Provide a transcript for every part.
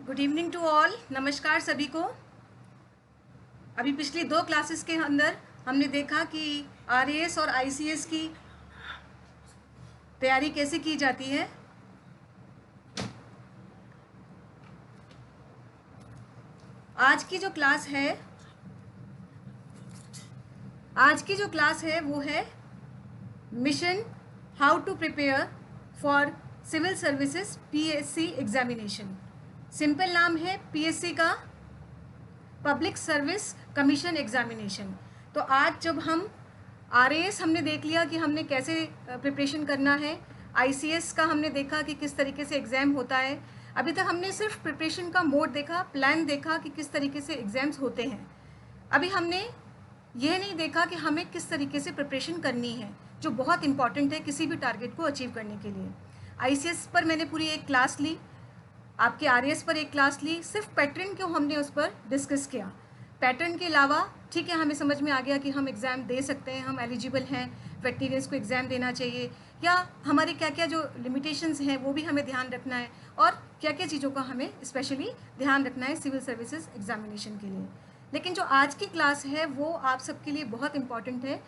Good evening to all. नमस्कार सभी को। अभी पिछली 2 क्लासेस के अंदर हमने देखा कि आरएएस और आईसीएस की तैयारी कैसे की जाती है। आज की जो क्लास है वो है mission how to prepare for civil services PSC examination. Simple नाम है पीएससी का, पब्लिक सर्विस कमीशन एग्जामिनेशन। तो आज जब हम आरएएस हमने देख लिया कि हमने कैसे प्रिपरेशन करना है, आईसीएस का हमने देखा कि किस तरीके से एग्ज़ाम होता है। अभी तक हमने सिर्फ प्रिपरेशन का मोड देखा, प्लान देखा कि किस तरीके से एग्ज़ाम्स होते हैं। अभी हमने यह नहीं देखा कि हमें किस तरीके से प्रिपरेशन करनी है, जो बहुत इंपॉर्टेंट है किसी भी टारगेट को अचीव करने के लिए। आईसीएस पर मैंने पूरी एक क्लास ली, आपके आरएएस पर एक क्लास ली, सिर्फ पैटर्न को हमने उस पर डिस्कस किया। पैटर्न के अलावा ठीक है, हमें समझ में आ गया कि हम एग्ज़ाम दे सकते हैं, हम एलिजिबल हैं, वेटरीनियंस को एग्ज़ाम देना चाहिए, या हमारे क्या क्या जो लिमिटेशंस हैं वो भी हमें ध्यान रखना है, और क्या क्या चीज़ों का हमें स्पेशली ध्यान रखना है सिविल सर्विसेज एग्जामिनेशन के लिए। लेकिन जो आज की क्लास है वो आप सबके लिए बहुत इंपॉर्टेंट है।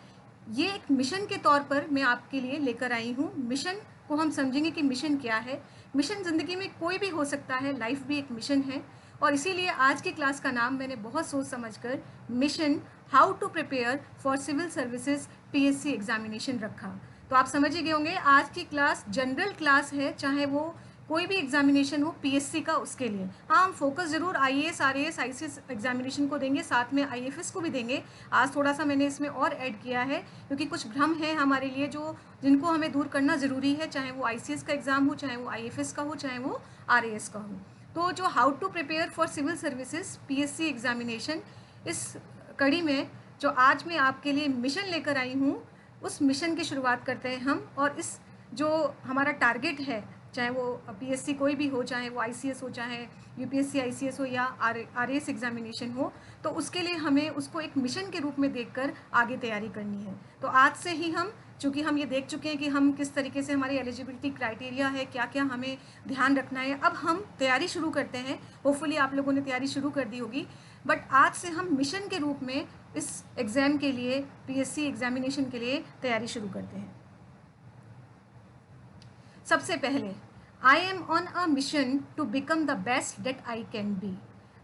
ये एक मिशन के तौर पर मैं आपके लिए लेकर आई हूँ। मिशन को हम समझेंगे कि मिशन क्या है। मिशन ज़िंदगी में कोई भी हो सकता है, लाइफ भी एक मिशन है, और इसीलिए आज की क्लास का नाम मैंने बहुत सोच समझकर mission how to prepare for civil services PSC examination रखा। तो आप समझ ही गए होंगे आज की क्लास जनरल क्लास है, चाहे वो कोई भी एग्जामिनेशन हो पीएससी का, उसके लिए। हाँ, हम फोकस जरूर आईएएस, आरएएस, आईसीएस एग्जामिनेशन को देंगे, साथ में आईएफएस को भी देंगे। आज थोड़ा सा मैंने इसमें और ऐड किया है क्योंकि कुछ भ्रम है हमारे लिए जिनको हमें दूर करना ज़रूरी है, चाहे वो आईसीएस का एग्ज़ाम हो, चाहे वो आईएफएस का हो, चाहे वो आरएएस का हो। तो जो how to prepare for civil services PSC examination, इस कड़ी में जो आज मैं आपके लिए मिशन लेकर आई हूँ, उस मिशन की शुरुआत करते हैं हम। और इस जो हमारा टारगेट है, चाहे वो पीएससी कोई भी हो, चाहे वो आईसीएस हो, चाहे यूपीएससी आईसीएस हो, या आरएएस एग्जामिनेशन हो, तो उसके लिए हमें उसको एक मिशन के रूप में देखकर आगे तैयारी करनी है। तो आज से ही हम, चूँकि हम ये देख चुके हैं कि हम किस तरीके से हमारी एलिजिबिलिटी क्राइटेरिया है, क्या क्या हमें ध्यान रखना है, अब हम तैयारी शुरू करते हैं। होपफुली आप लोगों ने तैयारी शुरू कर दी होगी, बट आज से हम मिशन के रूप में इस एग्ज़ाम के लिए, पीएससी एग्जामिनेशन के लिए तैयारी शुरू करते हैं। सबसे पहले, I am on a mission to become the best that I can be.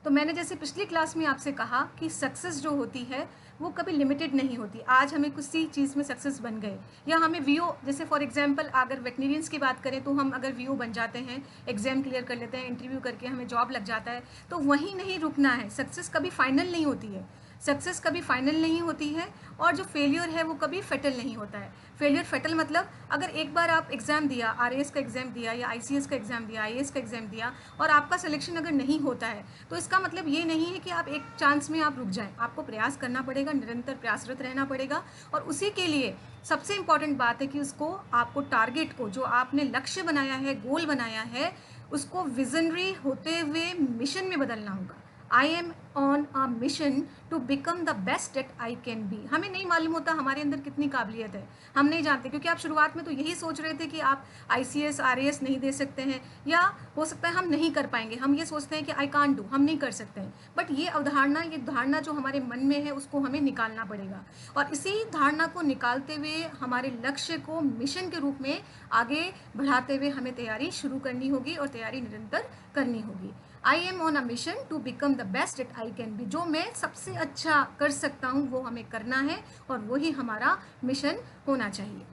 तो मैंने जैसे पिछली क्लास में आपसे कहा कि सक्सेस जो होती है वो कभी लिमिटेड नहीं होती। आज हमें किसी चीज़ में सक्सेस बन गए, या हमें वीओ, जैसे फॉर एग्जांपल अगर वेटनेरियंस की बात करें तो हम अगर वीओ बन जाते हैं, एग्जाम क्लियर कर लेते हैं, इंटरव्यू करके हमें जॉब लग जाता है, तो वहीं नहीं रुकना है। सक्सेस कभी फाइनल नहीं होती है, सक्सेस कभी फाइनल नहीं होती है, और जो फेलियर है वो कभी फेटल नहीं होता है। फेलियर फेटल मतलब अगर एक बार आप एग्ज़ाम दिया, आरएएस का एग्ज़ाम दिया, या आईसीएस का एग्ज़ाम दिया, आईएएस का एग्ज़ाम दिया, और आपका सिलेक्शन अगर नहीं होता है, तो इसका मतलब ये नहीं है कि आप एक चांस में आप रुक जाएं। आपको प्रयास करना पड़ेगा, निरंतर प्रयासरत रहना पड़ेगा, और उसी के लिए सबसे इंपॉर्टेंट बात है कि उसको, आपको टारगेट को, जो आपने लक्ष्य बनाया है, गोल बनाया है, उसको विजनरी होते हुए मिशन में बदलना होगा। I am on a mission to become the best that I can be. हमें नहीं मालूम होता हमारे अंदर कितनी काबिलियत है, हम नहीं जानते, क्योंकि आप शुरुआत में तो यही सोच रहे थे कि आप आईसीएस, आरएएस नहीं दे सकते हैं, या हो सकता है हम नहीं कर पाएंगे। हम ये सोचते हैं कि आई कांट डू, हम नहीं कर सकते हैं। बट ये अवधारणा, ये धारणा जो हमारे मन में है, उसको हमें निकालना पड़ेगा, और इसी धारणा को निकालते हुए हमारे लक्ष्य को मिशन के रूप में आगे बढ़ाते हुए हमें तैयारी शुरू करनी होगी, और तैयारी निरंतर करनी होगी। I am on a mission to become the best that I can be. जो मैं सबसे अच्छा कर सकता हूँ वो हमें करना है, और वही हमारा मिशन होना चाहिए।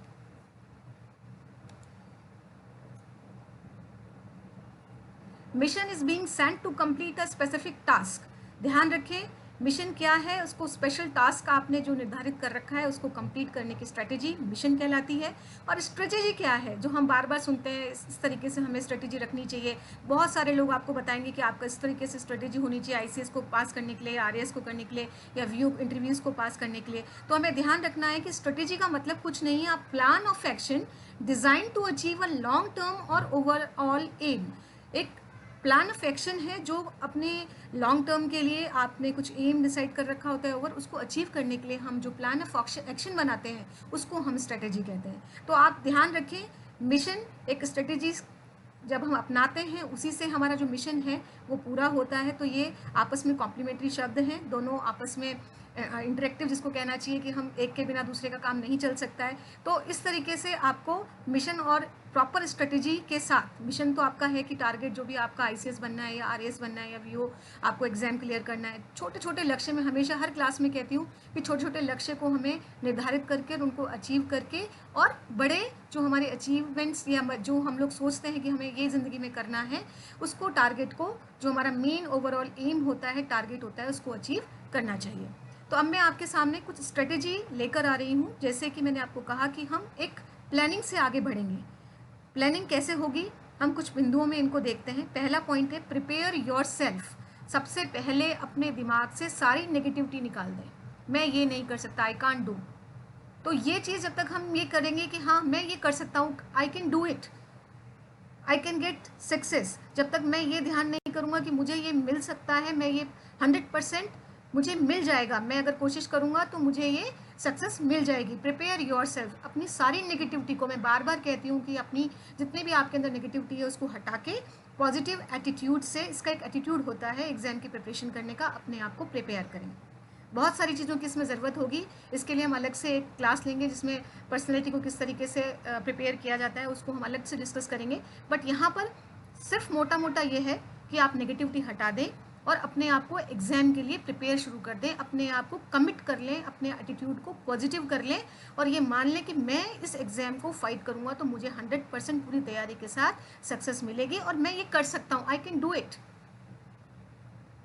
Mission is being sent to complete a specific task. ध्यान रखें, मिशन क्या है, उसको स्पेशल टास्क आपने जो निर्धारित कर रखा है उसको कंप्लीट करने की स्ट्रेटेजी मिशन कहलाती है। और स्ट्रेटेजी क्या है, जो हम बार बार सुनते हैं, इस तरीके से हमें स्ट्रेटेजी रखनी चाहिए। बहुत सारे लोग आपको बताएंगे कि आपका इस तरीके से स्ट्रेटेजी होनी चाहिए आईसीएस को पास करने के लिए, आरएएस को करने के लिए, या व्यू इंटरव्यूज़ को पास करने के लिए। तो हमें ध्यान रखना है कि स्ट्रेटेजी का मतलब कुछ नहीं है, आप plan of action design to achieve a long term और ओवरऑल एम। एक प्लान ऑफ एक्शन है जो अपने लॉन्ग टर्म के लिए आपने कुछ एम डिसाइड कर रखा होता है, और उसको अचीव करने के लिए हम जो प्लान ऑफ एक्शन बनाते हैं उसको हम स्ट्रेटेजी कहते हैं। तो आप ध्यान रखें, मिशन एक स्ट्रेटेजी जब हम अपनाते हैं उसी से हमारा जो मिशन है वो पूरा होता है। तो ये आपस में कॉम्प्लीमेंट्री शब्द हैं, दोनों आपस में इंटरेक्टिव, जिसको कहना चाहिए कि हम एक के बिना दूसरे का काम नहीं चल सकता है। तो इस तरीके से आपको मिशन और प्रॉपर स्ट्रेटेजी के साथ, मिशन तो आपका है कि टारगेट जो भी आपका आईसीएस बनना है या आरएएस बनना है या वीओ आपको एग्जाम क्लियर करना है, छोटे छोटे लक्ष्य में हमेशा हर क्लास में कहती हूँ कि छोटे छोटे लक्ष्य को हमें निर्धारित करके उनको अचीव करके, और बड़े जो हमारे अचीवमेंट्स या जो हम लोग सोचते हैं कि हमें ये ज़िंदगी में करना है, उसको टारगेट को, जो हमारा मेन ओवरऑल एम होता है, टारगेट होता है, उसको अचीव करना चाहिए। तो अब मैं आपके सामने कुछ स्ट्रेटेजी लेकर आ रही हूँ। जैसे कि मैंने आपको कहा कि हम एक प्लानिंग से आगे बढ़ेंगे। प्लानिंग कैसे होगी, हम कुछ बिंदुओं में इनको देखते हैं। पहला पॉइंट है प्रिपेयर योरसेल्फ। सबसे पहले अपने दिमाग से सारी नेगेटिविटी निकाल दें। मैं ये नहीं कर सकता, आई कांट डू। तो ये चीज़ जब तक हम ये करेंगे कि हाँ मैं ये कर सकता हूँ, I can do it, I can get success, जब तक मैं ये ध्यान नहीं करूँगा कि मुझे ये मिल सकता है, मैं ये 100% मुझे मिल जाएगा, मैं अगर कोशिश करूँगा तो मुझे ये सक्सेस मिल जाएगी। Prepare yourself. अपनी सारी नेगेटिविटी को, मैं बार बार कहती हूँ कि अपनी जितने भी आपके अंदर नेगेटिविटी है उसको हटा के पॉजिटिव एटीट्यूड से, इसका एक एटीट्यूड होता है एग्जाम की प्रिपरेशन करने का, अपने आप को प्रिपेयर करें। बहुत सारी चीज़ों की इसमें ज़रूरत होगी, इसके लिए हम अलग से एक क्लास लेंगे जिसमें पर्सनैलिटी को किस तरीके से प्रिपेयर किया जाता है उसको हम अलग से डिस्कस करेंगे। बट यहाँ पर सिर्फ मोटा मोटा ये है कि आप नेगेटिविटी हटा दें और अपने आप को एग्जाम के लिए प्रिपेयर शुरू कर दें, अपने आप को कमिट कर लें, अपने एटीट्यूड को पॉजिटिव कर लें और ये मान लें कि मैं इस एग्जाम को फाइट करूँगा तो मुझे 100% पूरी तैयारी के साथ सक्सेस मिलेगी और मैं ये कर सकता हूँ, आई कैन डू इट।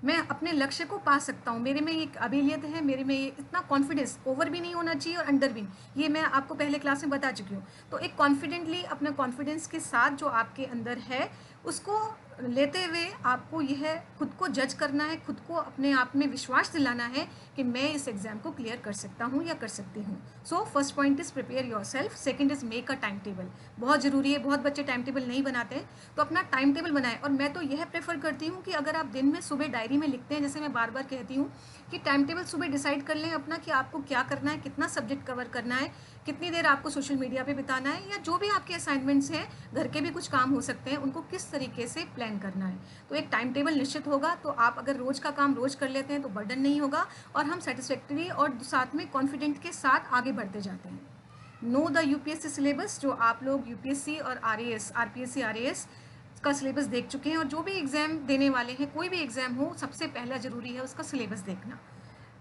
मैं अपने लक्ष्य को पा सकता हूँ, मेरे में एक काबिलियत है, मेरे में इतना कॉन्फिडेंस, ओवर भी नहीं होना चाहिए और अंडर भी, ये मैं आपको पहले क्लास में बता चुकी हूँ। तो एक कॉन्फिडेंटली, अपने कॉन्फिडेंस के साथ जो आपके अंदर है उसको लेते हुए आपको यह खुद को जज करना है, खुद को अपने आप में विश्वास दिलाना है कि मैं इस एग्जाम को क्लियर कर सकता हूँ या कर सकती हूँ। So first point is prepare yourself. Second is make a time table. बहुत ज़रूरी है, बहुत बच्चे टाइम टेबल नहीं बनाते, तो अपना टाइम टेबल बनाएं। और मैं तो यह प्रेफर करती हूँ कि अगर आप दिन में सुबह डायरी में लिखते हैं, जैसे मैं बार बार कहती हूँ कि टाइम टेबल सुबह डिसाइड कर लें अपना कि आपको क्या करना है, कितना सब्जेक्ट कवर करना है, कितनी देर आपको सोशल मीडिया पे बिताना है, या जो भी आपके असाइनमेंट्स हैं, घर के भी कुछ काम हो सकते हैं, उनको किस तरीके से प्लान करना है। तो एक टाइम टेबल निश्चित होगा तो आप अगर रोज़ का काम रोज़ कर लेते हैं तो बर्डन नहीं होगा और हम सेटिस्फैक्टरी और साथ में कॉन्फिडेंट के साथ आगे बढ़ते जाते हैं। Know the UPSC syllabus. जो आप लोग यूपीएससी और आरएएस, आरपीएससी, आरएएस का सिलेबस देख चुके हैं और जो भी एग्ज़ाम देने वाले हैं, कोई भी एग्ज़ाम हो, सबसे पहला ज़रूरी है उसका सिलेबस देखना।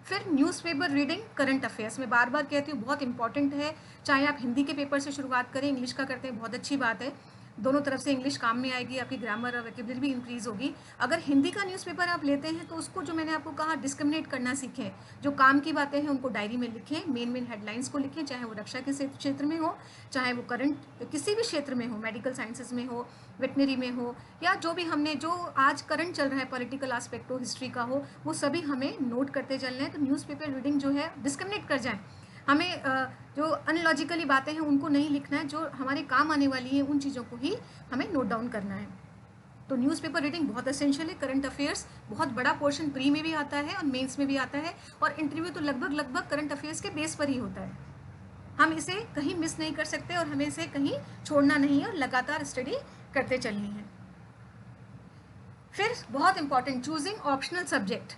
फिर न्यूज़पेपर रीडिंग, करंट अफेयर्स, मैं बार बार कहती हूँ बहुत इंपॉर्टेंट है। चाहे आप हिंदी के पेपर से शुरुआत करें, इंग्लिश का करते हैं, बहुत अच्छी बात है, दोनों तरफ से इंग्लिश काम में आएगी, आपकी ग्रामर और वोकैबुलरी भी इंक्रीज होगी। अगर हिंदी का न्यूज़पेपर आप लेते हैं तो उसको, जो मैंने आपको कहा, डिस्क्रिमिनेट करना सीखें। जो काम की बातें हैं उनको डायरी में लिखें, मेन मेन हेडलाइंस को लिखें, चाहे वो रक्षा के क्षेत्र में हो, चाहे वो करंट किसी भी क्षेत्र में हो, मेडिकल साइंसेज में हो, वेटनरी में हो, या जो भी हमने जो आज करंट चल रहा है, पॉलिटिकल आस्पेक्ट हो, हिस्ट्री का हो, वो सभी हमें नोट करते चलना है। तो न्यूज़पेपर रीडिंग जो है डिस्क्रिमिनेट कर जाए, हमें जो अनलॉजिकली बातें हैं उनको नहीं लिखना है, जो हमारे काम आने वाली है उन चीज़ों को ही हमें नोट डाउन करना है। तो न्यूज़पेपर रीडिंग बहुत एसेंशियल है। करंट अफेयर्स बहुत बड़ा पोर्शन प्री में भी आता है और मेंस में भी आता है, और इंटरव्यू तो लगभग करंट अफेयर्स के बेस पर ही होता है। हम इसे कहीं मिस नहीं कर सकते और हमें इसे कहीं छोड़ना नहीं है और लगातार स्टडी करते चलनी है। फिर बहुत इंपॉर्टेंट, चूजिंग ऑप्शनल सब्जेक्ट।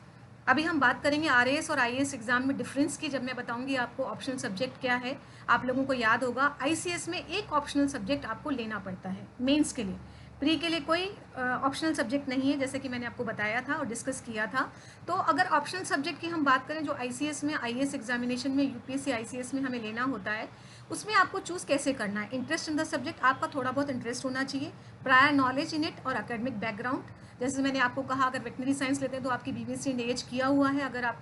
अभी हम बात करेंगे आरएएस और आईएएस एग्जाम में डिफरेंस की, जब मैं बताऊंगी आपको ऑप्शनल सब्जेक्ट क्या है। आप लोगों को याद होगा आईसीएस में एक ऑप्शनल सब्जेक्ट आपको लेना पड़ता है मेंस के लिए, प्री के लिए कोई ऑप्शनल सब्जेक्ट नहीं है, जैसे कि मैंने आपको बताया था और डिस्कस किया था। तो अगर ऑप्शनल सब्जेक्ट की हम बात करें जो आईसीएस में, आईएएस एग्जामिनेशन में, यूपीएससी आईसीएस में हमें लेना होता है, उसमें आपको चूज़ कैसे करना है। इंटरेस्ट इन द सब्जेक्ट, आपका थोड़ा बहुत इंटरेस्ट होना चाहिए, प्रायर नॉलेज इन इट और अकेडमिक बैकग्राउंड। जैसे मैंने आपको कहा, अगर वेटनरी साइंस लेते हैं तो आपकी बीबीसी ने एज किया हुआ है, अगर आप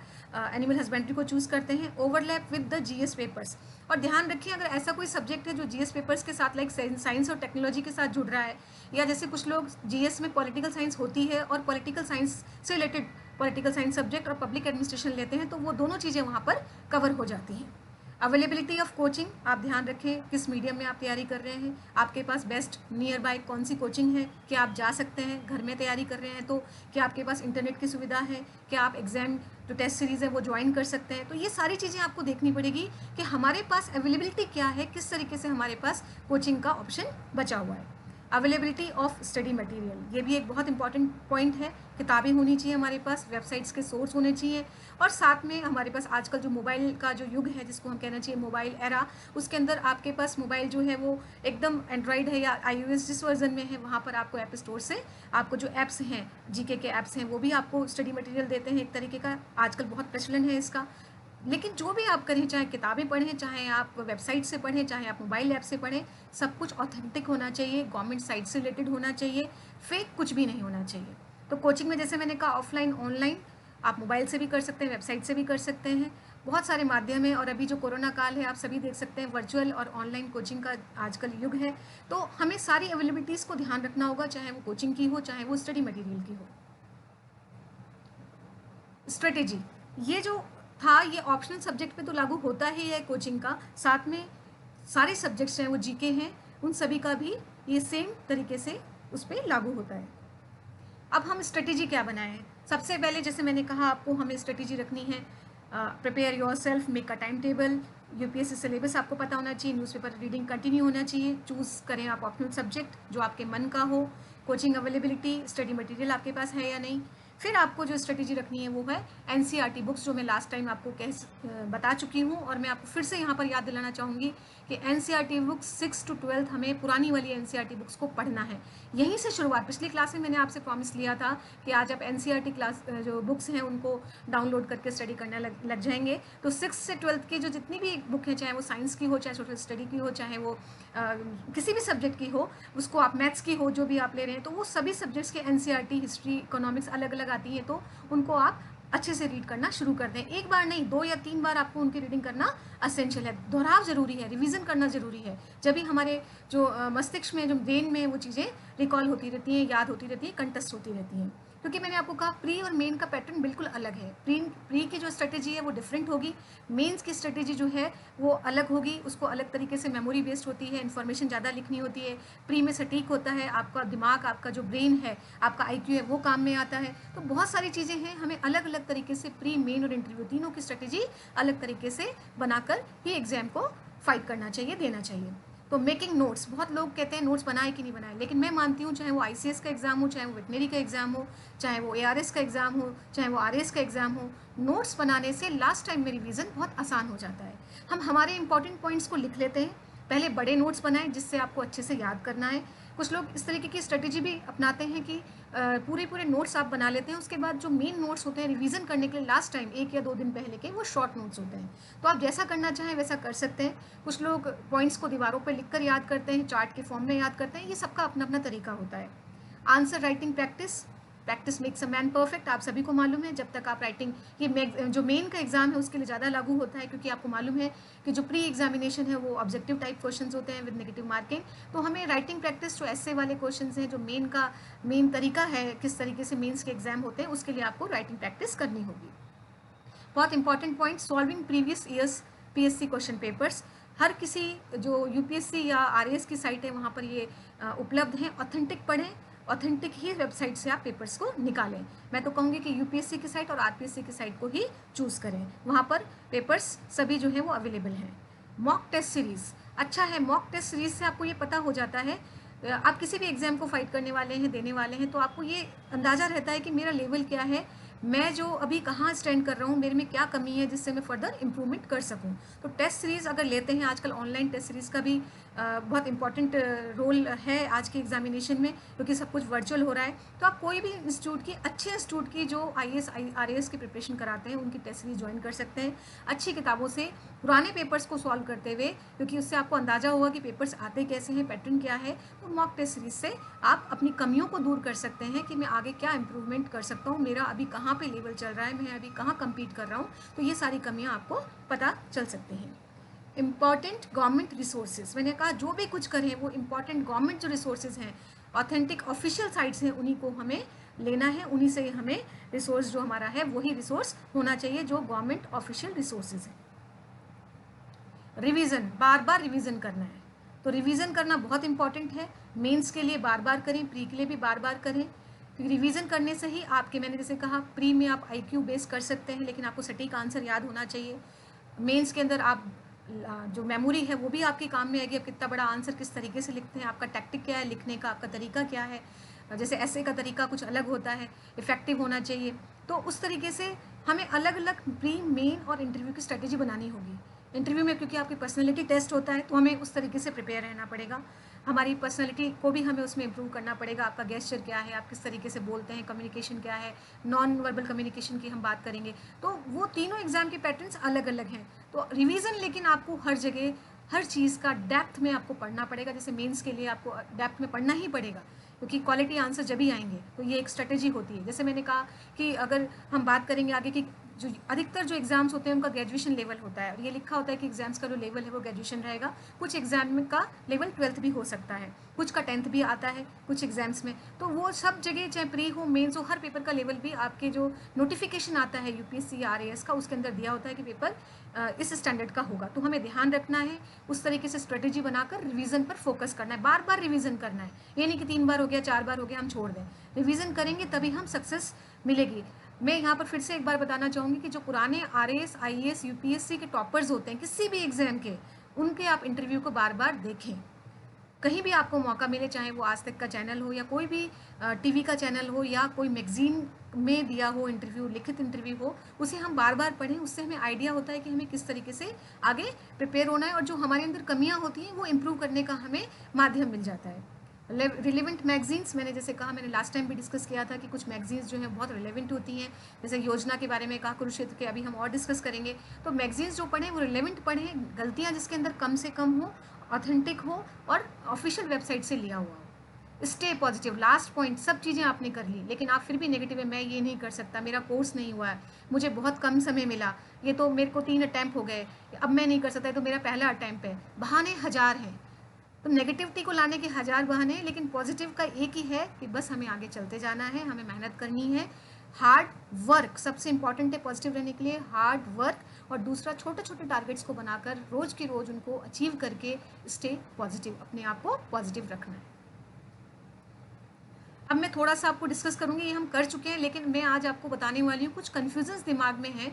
एनिमल हस्बेंड्री को चूज़ करते हैं, overlap with the GS papers. और ध्यान रखिए, अगर ऐसा कोई सब्जेक्ट है जो जीएस पेपर्स के साथ, लाइक साइंस और टेक्नोलॉजी के साथ जुड़ रहा है, या जैसे कुछ लोग जीएस में पॉलिटिकल साइंस होती है और पॉलिटिकल साइंस से रिलेटेड पॉलिटिकल साइंस सब्जेक्ट और पब्लिक एडमिनिस्ट्रेशन लेते हैं, तो वो दोनों चीज़ें वहाँ पर कवर हो जाती हैं। अवेलेबिलिटी ऑफ कोचिंग, आप ध्यान रखें किस मीडियम में आप तैयारी कर रहे हैं, आपके पास बेस्ट नियर बाय कौन सी कोचिंग है, क्या आप जा सकते हैं, घर में तैयारी कर रहे हैं तो क्या आपके पास इंटरनेट की सुविधा है, क्या आप एग्जाम जो टेस्ट सीरीज़ है वो ज्वाइन कर सकते हैं। तो ये सारी चीज़ें आपको देखनी पड़ेगी कि हमारे पास अवेलेबिलिटी क्या है, किस तरीके से हमारे पास कोचिंग का ऑप्शन बचा हुआ है। अवेलेबिलिटी ऑफ स्टडी मटेरियल, ये भी एक बहुत इंपॉर्टेंट पॉइंट है। किताबें होनी चाहिए हमारे पास, वेबसाइट्स के सोर्स होने चाहिए, और साथ में हमारे पास आजकल जो मोबाइल का जो युग है, जिसको हम कहना चाहिए मोबाइल एरा, उसके अंदर आपके पास मोबाइल जो है वो एकदम एंड्रॉयड है या iOS जिस वर्जन में है, वहाँ पर आपको ऐप स्टोर से आपको जो ऐप्स हैं, जीके के ऐप्स हैं, वो भी आपको स्टडी मटेरियल देते हैं एक तरीके का। आजकल बहुत प्रचलन है इसका। लेकिन जो भी आप करें, चाहे किताबें पढ़ें, चाहे आप वेबसाइट से पढ़ें, चाहे आप मोबाइल ऐप से पढ़ें, सब कुछ ऑथेंटिक होना चाहिए, गवर्नमेंट साइट से रिलेटेड होना चाहिए, फेक कुछ भी नहीं होना चाहिए। तो कोचिंग में जैसे मैंने कहा, ऑफलाइन ऑनलाइन, आप मोबाइल से भी कर सकते हैं, वेबसाइट से भी कर सकते हैं, बहुत सारे माध्यम है। और अभी जो कोरोना काल है, आप सभी देख सकते हैं, वर्चुअल और ऑनलाइन कोचिंग का आजकल युग है। तो हमें सारी अवेलेबिलिटीज़ को ध्यान रखना होगा, चाहे वो कोचिंग की हो, चाहे वो स्टडी मटेरियल की हो। स्ट्रेटेजी, ये जो था ये ऑप्शनल सब्जेक्ट पे तो लागू होता ही है कोचिंग का, साथ में सारे सब्जेक्ट्स हैं वो जीके हैं, उन सभी का भी ये सेम तरीके से उस पर लागू होता है। अब हम स्ट्रेटेजी क्या बनाएं? सबसे पहले जैसे मैंने कहा, आपको हमें स्ट्रेटेजी रखनी है, prepare your self, make a time table, UPSC syllabus आपको पता होना चाहिए, न्यूज़पेपर रीडिंग कंटिन्यू होना चाहिए, चूज़ करें आप ऑप्शनल सब्जेक्ट जो आपके मन का हो, कोचिंग अवेलेबिलिटी, स्टडी मटेरियल आपके पास है या नहीं। फिर आपको जो स्ट्रेटेजी रखनी है वो है एनसीईआरटी बुक्स, जो मैं लास्ट टाइम आपको बता चुकी हूँ, और मैं आपको फिर से यहाँ पर याद दिलाना चाहूँगी कि एनसीईआरटी बुक्स 6 to 12 हमें पुरानी वाली एनसीईआरटी बुक्स को पढ़ना है। यहीं से शुरुआत, पिछली क्लास में मैंने आपसे प्रॉमिस लिया था कि आज आप एनसीईआरटी क्लास जो बुक्स हैं उनको डाउनलोड करके स्टडी करने लग जाएंगे। तो 6 से 12 के जो जितनी भी बुक हैं, चाहे वो साइंस की हो, चाहे सोशल स्टडी की हो, चाहे वो किसी भी सब्जेक्ट की हो, उसको आप मैथ्स की हो, जो भी आप ले रहे हैं, तो वो सभी सब्जेक्ट्स के एनसीईआरटी, हिस्ट्री, इकोनॉमिक्स अलग अलग आती है, तो उनको आप अच्छे से रीड करना शुरू कर दें। एक बार नहीं, 2 या 3 बार आपको उनकी रीडिंग करना असेंशियल है। दोहराव जरूरी है, रिवीजन करना जरूरी है, जब भी हमारे जो मस्तिष्क में, जो ब्रेन में वो चीज़ें रिकॉल होती रहती हैं, याद होती रहती हैं, कंटेस्ट होती रहती हैं। क्योंकि मैंने आपको कहा प्री और मेन का पैटर्न बिल्कुल अलग है। प्री की जो स्ट्रेटेजी है वो डिफरेंट होगी, मेंस की स्ट्रेटेजी जो है वो अलग होगी, उसको अलग तरीके से मेमोरी बेस्ड होती है, इन्फॉर्मेशन ज़्यादा लिखनी होती है। प्री में सटीक होता है, आपका दिमाग, आपका जो ब्रेन है, आपका आईक्यू है, वो काम में आता है। तो बहुत सारी चीज़ें हैं, हमें अलग अलग तरीके से प्री, मेन और इंटरव्यू तीनों की स्ट्रेटेजी अलग तरीके से बनाकर ही एग्जाम को फाइट करना चाहिए, देना चाहिए। तो मेकिंग नोट्स, बहुत लोग कहते हैं नोट्स बनाए कि नहीं बनाए, लेकिन मैं मानती हूँ चाहे वो आईसीएस का एग्जाम हो, चाहे वो वेटनरी का एग्जाम हो, चाहे वो एआरएस का एग्जाम हो, चाहे वो आरएस का एग्जाम हो, नोट्स बनाने से लास्ट टाइम में रिवीजन बहुत आसान हो जाता है। हम हमारे इंपॉर्टेंट पॉइंट्स को लिख लेते हैं, पहले बड़े नोट्स बनाएं जिससे आपको अच्छे से याद करना है। कुछ लोग इस तरीके की स्ट्रेटेजी भी अपनाते हैं कि पूरे नोट्स आप बना लेते हैं, उसके बाद जो मेन नोट्स होते हैं रिवीजन करने के लिए लास्ट टाइम 1 या 2 दिन पहले के, वो शॉर्ट नोट्स होते हैं। तो आप जैसा करना चाहें वैसा कर सकते हैं। कुछ लोग पॉइंट्स को दीवारों पर लिखकर याद करते हैं, चार्ट के फॉर्म में याद करते हैं, ये सबका अपना अपना तरीका होता है। Answer writing practice, practice makes a man perfect, आप सभी को मालूम है। जब तक आप राइटिंग, ये जो मेन का एग्जाम है उसके लिए ज़्यादा लागू होता है, क्योंकि आपको मालूम है कि जो प्री एग्जामिनेशन है वो ऑब्जेक्टिव टाइप क्वेश्चंस होते हैं विद नेगेटिव मार्किंग। तो हमें राइटिंग प्रैक्टिस, जो ऐसे वाले क्वेश्चंस हैं, जो मेन तरीका है किस तरीके से मेन्स के एग्जाम होते हैं, उसके लिए आपको राइटिंग प्रैक्टिस करनी होगी। बहुत important point, solving previous years PSC question papers. हर किसी जो यूपीएससी या आरएएस की साइट है वहाँ पर ये उपलब्ध हैं। ऑथेंटिक पढ़ें, ऑथेंटिक ही वेबसाइट से आप पेपर्स को निकालें। मैं तो कहूँगी कि यूपीएससी की साइट और आरपीएससी की साइट को ही चूज़ करें, वहाँ पर पेपर्स सभी जो है वो अवेलेबल हैं। मॉक टेस्ट सीरीज़, अच्छा है, मॉक टेस्ट सीरीज़ से आपको ये पता हो जाता है, आप किसी भी एग्जाम को फाइट करने वाले हैं, देने वाले हैं, तो आपको ये अंदाज़ा रहता है कि मेरा लेवल क्या है, मैं जो अभी कहाँ स्टैंड कर रहा हूँ, मेरे में क्या कमी है जिससे मैं फर्दर इम्प्रूवमेंट कर सकूँ। तो टेस्ट सीरीज़ अगर लेते हैं, आजकल ऑनलाइन टेस्ट सीरीज़ का भी बहुत इंपॉर्टेंट रोल है आज के एग्जामिनेशन में, क्योंकि सब कुछ वर्चुअल हो रहा है। तो आप कोई भी इंस्टीट्यूट की, अच्छे इंस्टीट्यूट की जो आईएएस आरएएस की प्रिपरेशन कराते हैं, उनकी टेस्ट सीरीज ज्वाइन कर सकते हैं, अच्छी किताबों से पुराने पेपर्स को सॉल्व करते हुए, क्योंकि उससे आपको अंदाज़ा होगा कि पेपर्स आते कैसे हैं, पैटर्न क्या है। तो मॉक टेस्ट सीरीज से आप अपनी कमियों को दूर कर सकते हैं कि मैं आगे क्या इंप्रूवमेंट कर सकता हूँ, मेरा अभी कहाँ पे लेवल चल रहा है, मैं अभी कहाँ कम्पीट कर रहा हूँ। तो ये सारी कमियाँ आपको पता चल सकती हैं। इम्पॉर्टेंट गवर्नमेंट रिसोर्सेज, मैंने कहा जो भी कुछ करें वो इम्पॉर्टेंट गवर्नमेंट जो रिसोर्सेज हैं, ऑथेंटिक ऑफिशियल साइट्स हैं, उन्हीं को हमें लेना है, उन्हीं से हमें रिसोर्स जो हमारा है वही रिसोर्स होना चाहिए जो गवर्नमेंट ऑफिशियल रिसोर्सेज हैं। रिवीजन, बार बार रिवीजन करना है, तो रिवीजन करना बहुत इंपॉर्टेंट है। मेंस के लिए बार बार करें, प्री के लिए भी बार बार करें, क्योंकि रिवीजन करने से ही आपके, मैंने जैसे कहा, प्री में आप आईक्यू बेस कर सकते हैं, लेकिन आपको सटीक आंसर याद होना चाहिए। मेंस के अंदर आप जो मेमोरी है वो भी आपके काम में आएगी। आप कितना बड़ा आंसर किस तरीके से लिखते हैं, आपका टैक्टिक क्या है लिखने का, आपका तरीका क्या है। जैसे ऐसे का तरीका कुछ अलग होता है, इफ़ेक्टिव होना चाहिए। तो उस तरीके से हमें अलग अलग प्री, मेन और इंटरव्यू की स्ट्रेटेजी बनानी होगी। इंटरव्यू में क्योंकि आपकी पर्सनैलिटी टेस्ट होता है, तो हमें उस तरीके से प्रिपेयर रहना पड़ेगा। हमारी पर्सनैलिटी को भी हमें उसमें इम्प्रूव करना पड़ेगा। आपका गेस्चर क्या है, आप किस तरीके से बोलते हैं, कम्युनिकेशन क्या है, नॉन वर्बल कम्युनिकेशन की हम बात करेंगे। तो वो तीनों एग्जाम के पैटर्न्स अलग अलग हैं। तो रिवीजन लेकिन आपको हर जगह हर चीज़ का डेप्थ में आपको पढ़ना पड़ेगा। जैसे मेंस के लिए आपको डेप्थ में पढ़ना ही पड़ेगा, क्योंकि क्वालिटी आंसर जब ही आएंगे। तो ये एक स्ट्रेटेजी होती है। जैसे मैंने कहा कि अगर हम बात करेंगे आगे कि जो अधिकतर जो एग्जाम्स होते हैं उनका ग्रेजुएशन लेवल होता है, और ये लिखा होता है कि एग्जाम्स का जो लेवल है वो ग्रेजुएशन रहेगा। कुछ एग्जाम का लेवल 12th भी हो सकता है, कुछ का 10th भी आता है कुछ एग्जाम्स में। तो वो सब जगह चाहे प्री हो, मेंस हो, हर पेपर का लेवल भी आपके जो नोटिफिकेशन आता है यूपीएससी या RAS का, उसके अंदर दिया होता है कि पेपर इस स्टैंडर्ड का होगा। तो हमें ध्यान रखना है, उस तरीके से स्ट्रेटेजी बनाकर रिवीजन पर फोकस करना है, बार बार रिवीजन करना है। ये नहीं कि 3 बार हो गया, 4 बार हो गया हम छोड़ दें। रिवीजन करेंगे तभी हम सक्सेस मिलेगी। मैं यहाँ पर फिर से एक बार बताना चाहूँगी कि जो पुराने RAS, IAS, UPSC के टॉपर्स होते हैं किसी भी एग्जाम के, उनके आप इंटरव्यू को बार बार देखें। कहीं भी आपको मौका मिले, चाहे वो आज तक का चैनल हो या कोई भी टीवी का चैनल हो या कोई मैगजीन में दिया हो इंटरव्यू, लिखित इंटरव्यू हो, उसे हम बार बार पढ़ें। उससे हमें आइडिया होता है कि हमें किस तरीके से आगे प्रिपेयर होना है, और जो हमारे अंदर कमियां होती हैं वो इम्प्रूव करने का हमें माध्यम मिल जाता है। रिलेवेंट मैगजीन्स, मैंने जैसे कहा, मैंने लास्ट टाइम भी डिस्कस किया था कि कुछ मैगजीन्स जो हैं बहुत रिलेवेंट होती हैं। जैसे योजना के बारे में कहा, कुरुक्षेत्र के, अभी हम और डिस्कस करेंगे। तो मैगजीन्स जो पढ़ें वो रिलेवेंट पढ़ें, गलतियाँ जिसके अंदर कम से कम हो, ऑथेंटिक हो और ऑफिशियल वेबसाइट से लिया हुआ हो। स्टे पॉजिटिव, लास्ट पॉइंट, सब चीज़ें आपने कर ली लेकिन आप फिर भी नेगेटिव है, मैं ये नहीं कर सकता, मेरा कोर्स नहीं हुआ है, मुझे बहुत कम समय मिला, ये तो मेरे को 3 अटैम्प्ट हो गए, अब मैं नहीं कर सकता, तो मेरा पहला अटैम्प्ट है। बहाने हजार हैं। तो नेगेटिविटी को लाने के 1000 बहाने हैं, लेकिन पॉजिटिव का एक ही है कि बस हमें आगे चलते जाना है, हमें मेहनत करनी है। हार्ड वर्क सबसे इंपॉर्टेंट है पॉजिटिव रहने के लिए, हार्ड वर्क। और दूसरा, छोटे छोटे टारगेट्स को बनाकर रोज की रोज उनको अचीव करके स्टे पॉजिटिव, अपने आप को पॉजिटिव रखना है। अब मैं थोड़ा सा आपको डिस्कस करूंगी, ये हम कर चुके हैं, लेकिन मैं आज आपको बताने वाली हूँ कुछ कन्फ्यूजन्स दिमाग में है।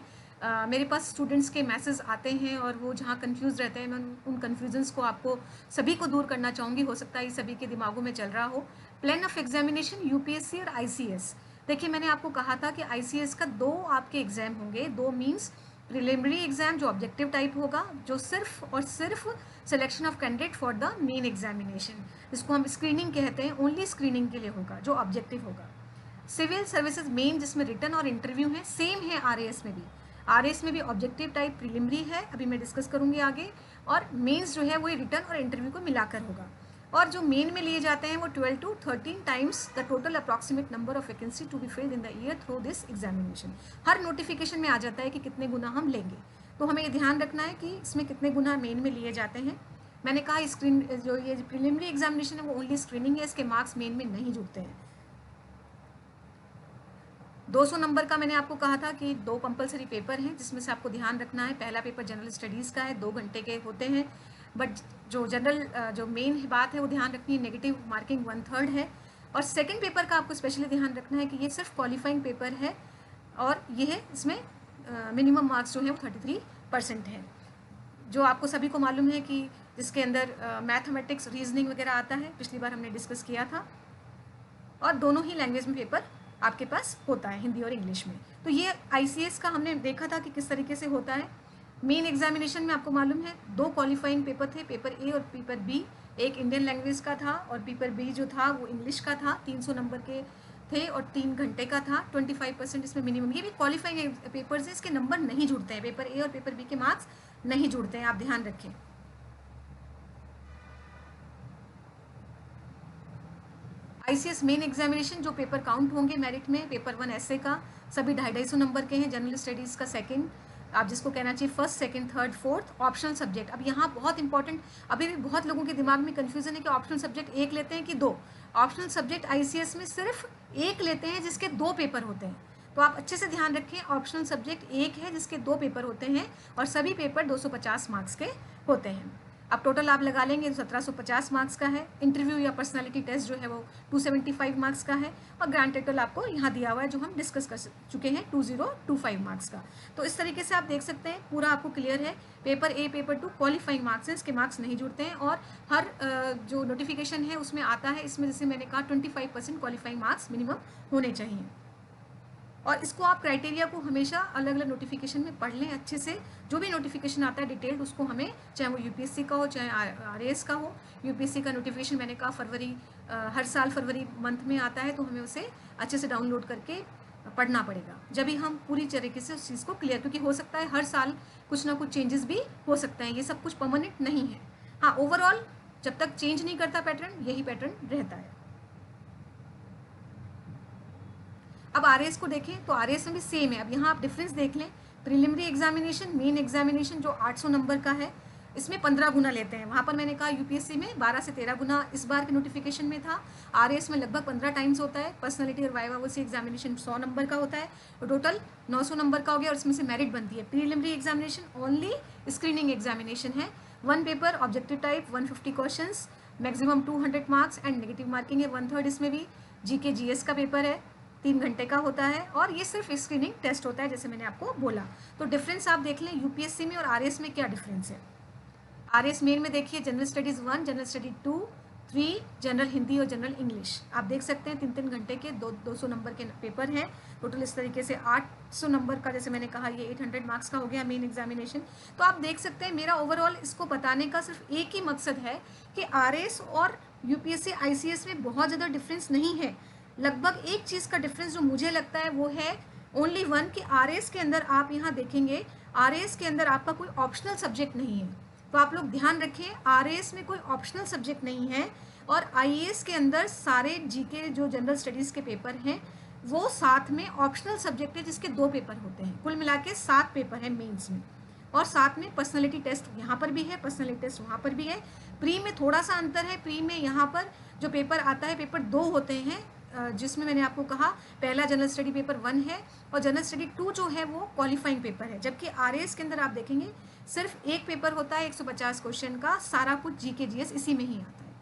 मेरे पास स्टूडेंट्स के मैसेज आते हैं और वो जहाँ कंफ्यूज रहते हैं, मैं उन कन्फ्यूजन्स को आपको सभी को दूर करना चाहूँगी। हो सकता है ये सभी के दिमागों में चल रहा हो। प्लान ऑफ एग्जामिनेशन यूपीएससी और ICS। देखिए, मैंने आपको कहा था कि ICS का 2 आपके एग्जाम होंगे। 2 मीन्स प्रिलिमिनरी एग्जाम जो ऑब्जेक्टिव टाइप होगा, जो सिर्फ और सिर्फ selection of candidate for the main examination, जिसको हम स्क्रीनिंग कहते हैं, ओनली स्क्रीनिंग के लिए होगा, जो ऑब्जेक्टिव होगा। सिविल सर्विसेज मेन, जिसमें रिटर्न और इंटरव्यू है, सेम है RAS में भी। RAS में भी ऑब्जेक्टिव टाइप प्रीलिमिनरी है, अभी मैं डिस्कस करूंगी आगे, और मेंस जो है वो रिटर्न और इंटरव्यू को मिलाकर होगा। और जो मेन में लिए जाते हैं वो 12 to 13 times the total approximate number of vacancy to be filled in the year through this examination. हर नोटिफिकेशन में आ जाता है कि कितने गुना हम लेंगे, तो हमें ये ध्यान रखना है कि इसमें कितने गुना मेन में लिए जाते हैं। मैंने कहा स्क्रीन जो ये प्रीलिमिनरी एग्जामिनेशन है वो ओनली स्क्रीनिंग है, इसके मार्क्स मेन में नहीं जुड़ते हैं। 200 नंबर का मैंने आपको कहा था कि 2 कंपलसरी पेपर हैं, जिसमें से आपको ध्यान रखना है। पहला पेपर जनरल स्टडीज़ का है, 2 घंटे के होते हैं, बट जो जनरल जो मेन बात है वो ध्यान रखनी है, नेगेटिव मार्किंग 1/3 है। और सेकंड पेपर का आपको स्पेशली ध्यान रखना है कि ये सिर्फ क्वालिफाइंग पेपर है, और ये है, इसमें मिनिमम मार्क्स जो है वो 33% है। जो आपको सभी को मालूम है कि जिसके अंदर मैथमेटिक्स, रीजनिंग वगैरह आता है, पिछली बार हमने डिस्कस किया था, और दोनों ही लैंग्वेज में पेपर आपके पास होता है, हिंदी और इंग्लिश में। तो ये ICS का हमने देखा था कि किस तरीके से होता है। मेन एग्जामिनेशन में आपको मालूम है 2 क्वालिफाइंग पेपर थे, पेपर A और पेपर B। एक इंडियन लैंग्वेज का था और पेपर B जो था वो इंग्लिश का था, 300 नंबर के थे और 3 घंटे का था, 25% इसमें मिनिमम। ये भी क्वालिफाइंग पेपर्स है, इसके नंबर नहीं जुड़ते हैं, पेपर A और पेपर B के मार्क्स नहीं जुड़ते हैं, आप ध्यान रखें। ICS मेन एग्जामिनेशन जो पेपर काउंट होंगे मेरिट में, पेपर 1 ऐसे का सभी 250 नंबर के हैं, जनरल स्टडीज़ का सेकंड, आप जिसको कहना चाहिए first, second, third, fourth, optional subject. अब यहाँ बहुत इंपॉर्टेंट, अभी भी बहुत लोगों के दिमाग में कन्फ्यूजन है कि ऑप्शनल सब्जेक्ट 1 लेते हैं कि 2। ऑप्शनल सब्जेक्ट ICS में सिर्फ 1 लेते हैं, जिसके 2 पेपर होते हैं। तो आप अच्छे से ध्यान रखें, ऑप्शनल सब्जेक्ट 1 है जिसके 2 पेपर होते हैं, और सभी पेपर 250 मार्क्स के होते हैं। अब टोटल आप लगा लेंगे तो 1750 मार्क्स का है। इंटरव्यू या पर्सनालिटी टेस्ट जो है वो 275 मार्क्स का है, और ग्रांड टोटल आपको यहाँ दिया हुआ है जो हम डिस्कस कर चुके हैं 2025 मार्क्स का। तो इस तरीके से आप देख सकते हैं पूरा आपको क्लियर है। Paper A, paper 2 qualifying marks हैं, इसके मार्क्स नहीं जुड़ते हैं, और हर जो नोटिफिकेशन है उसमें आता है, इसमें जैसे मैंने कहा 25% क्वालिफाइंग मार्क्स मिनिमम होने चाहिए। और इसको आप क्राइटेरिया को हमेशा अलग अलग नोटिफिकेशन में पढ़ लें अच्छे से। जो भी नोटिफिकेशन आता है डिटेल्ड उसको हमें, चाहे वो यूपीएससी का हो चाहे आरएएस का हो। यूपीएससी का नोटिफिकेशन मैंने कहा फरवरी, हर साल फरवरी मंथ में आता है, तो हमें उसे अच्छे से डाउनलोड करके पढ़ना पड़ेगा, जब भी हम पूरी तरीके से उस चीज़ को क्लियर, क्योंकि हो सकता है हर साल कुछ ना कुछ चेंजेस भी हो सकते हैं, ये सब कुछ परमानेंट नहीं है। हाँ, ओवरऑल जब तक चेंज नहीं करता पैटर्न, यही पैटर्न रहता है। अब आरएएस को देखें तो आरएएस में भी सेम है। अब यहाँ आप डिफरेंस देख लें, प्रीलिमिनरी एग्जामिनेशन, मेन एग्जामिनेशन जो 800 नंबर का है, इसमें 15 गुना लेते हैं। वहाँ पर मैंने कहा यूपीएससी में 12 से 13 गुना इस बार के नोटिफिकेशन में था, आरएएस में लगभग 15 टाइम्स होता है। पर्सनैलिटी और वाइवा वो सी एग्जामिनेशन 100 नंबर का होता है, तो टोटल 900 नंबर का हो गया, और इसमें से मेरिट बनती है। Preliminary examination only screening examination है, 1 paper objective type, 150 question, maximum 200 marks and negative marking है 1/3। इसमें भी जीके जीएस का पेपर है, 3 घंटे का होता है, और ये सिर्फ स्क्रीनिंग टेस्ट होता है जैसे मैंने आपको बोला। तो डिफरेंस आप देख लें यूपीएससी में और आरएएस में क्या डिफरेंस है। आरएएस मेन में देखिए general studies 1, general study 2, 3, general Hindi और जनरल इंग्लिश। आप देख सकते हैं 3-3 घंटे के 200 नंबर के पेपर हैं टोटल। इस तरीके से 800 नंबर का, जैसे मैंने कहा, ये 800 मार्क्स का हो गया मेन एग्जामिनेशन। तो आप देख सकते हैं मेरा ओवरऑल इसको बताने का सिर्फ एक ही मकसद है कि आरएएस और यूपीएससी आईसीएस में बहुत ज़्यादा डिफरेंस नहीं है। लगभग एक चीज़ का डिफरेंस जो मुझे लगता है वो है ओनली वन, कि आरएएस के अंदर आप यहाँ देखेंगे, आरएएस के अंदर आपका कोई ऑप्शनल सब्जेक्ट नहीं है। तो आप लोग ध्यान रखें, आरएएस में कोई ऑप्शनल सब्जेक्ट नहीं है, और आईएएस के अंदर सारे जीके जो जनरल स्टडीज़ के पेपर हैं वो साथ में ऑप्शनल सब्जेक्ट है, जिसके 2 पेपर होते हैं। कुल मिला के 7 पेपर है मेंस में, और साथ में पर्सनैलिटी टेस्ट यहाँ पर भी है, पर्सनैलिटी टेस्ट वहाँ पर भी है। प्री में थोड़ा सा अंतर है, प्री में यहाँ पर जो पेपर आता है, पेपर 2 होते हैं, जिसमें मैंने आपको कहा पहला जनरल स्टडी पेपर 1 है, और जनरल स्टडी 2 जो है वो क्वालिफाइंग पेपर है। जबकि आरएएस के अंदर आप देखेंगे सिर्फ एक पेपर होता है 150 क्वेश्चन का, सारा कुछ जीके जीएस इसी में ही आता है।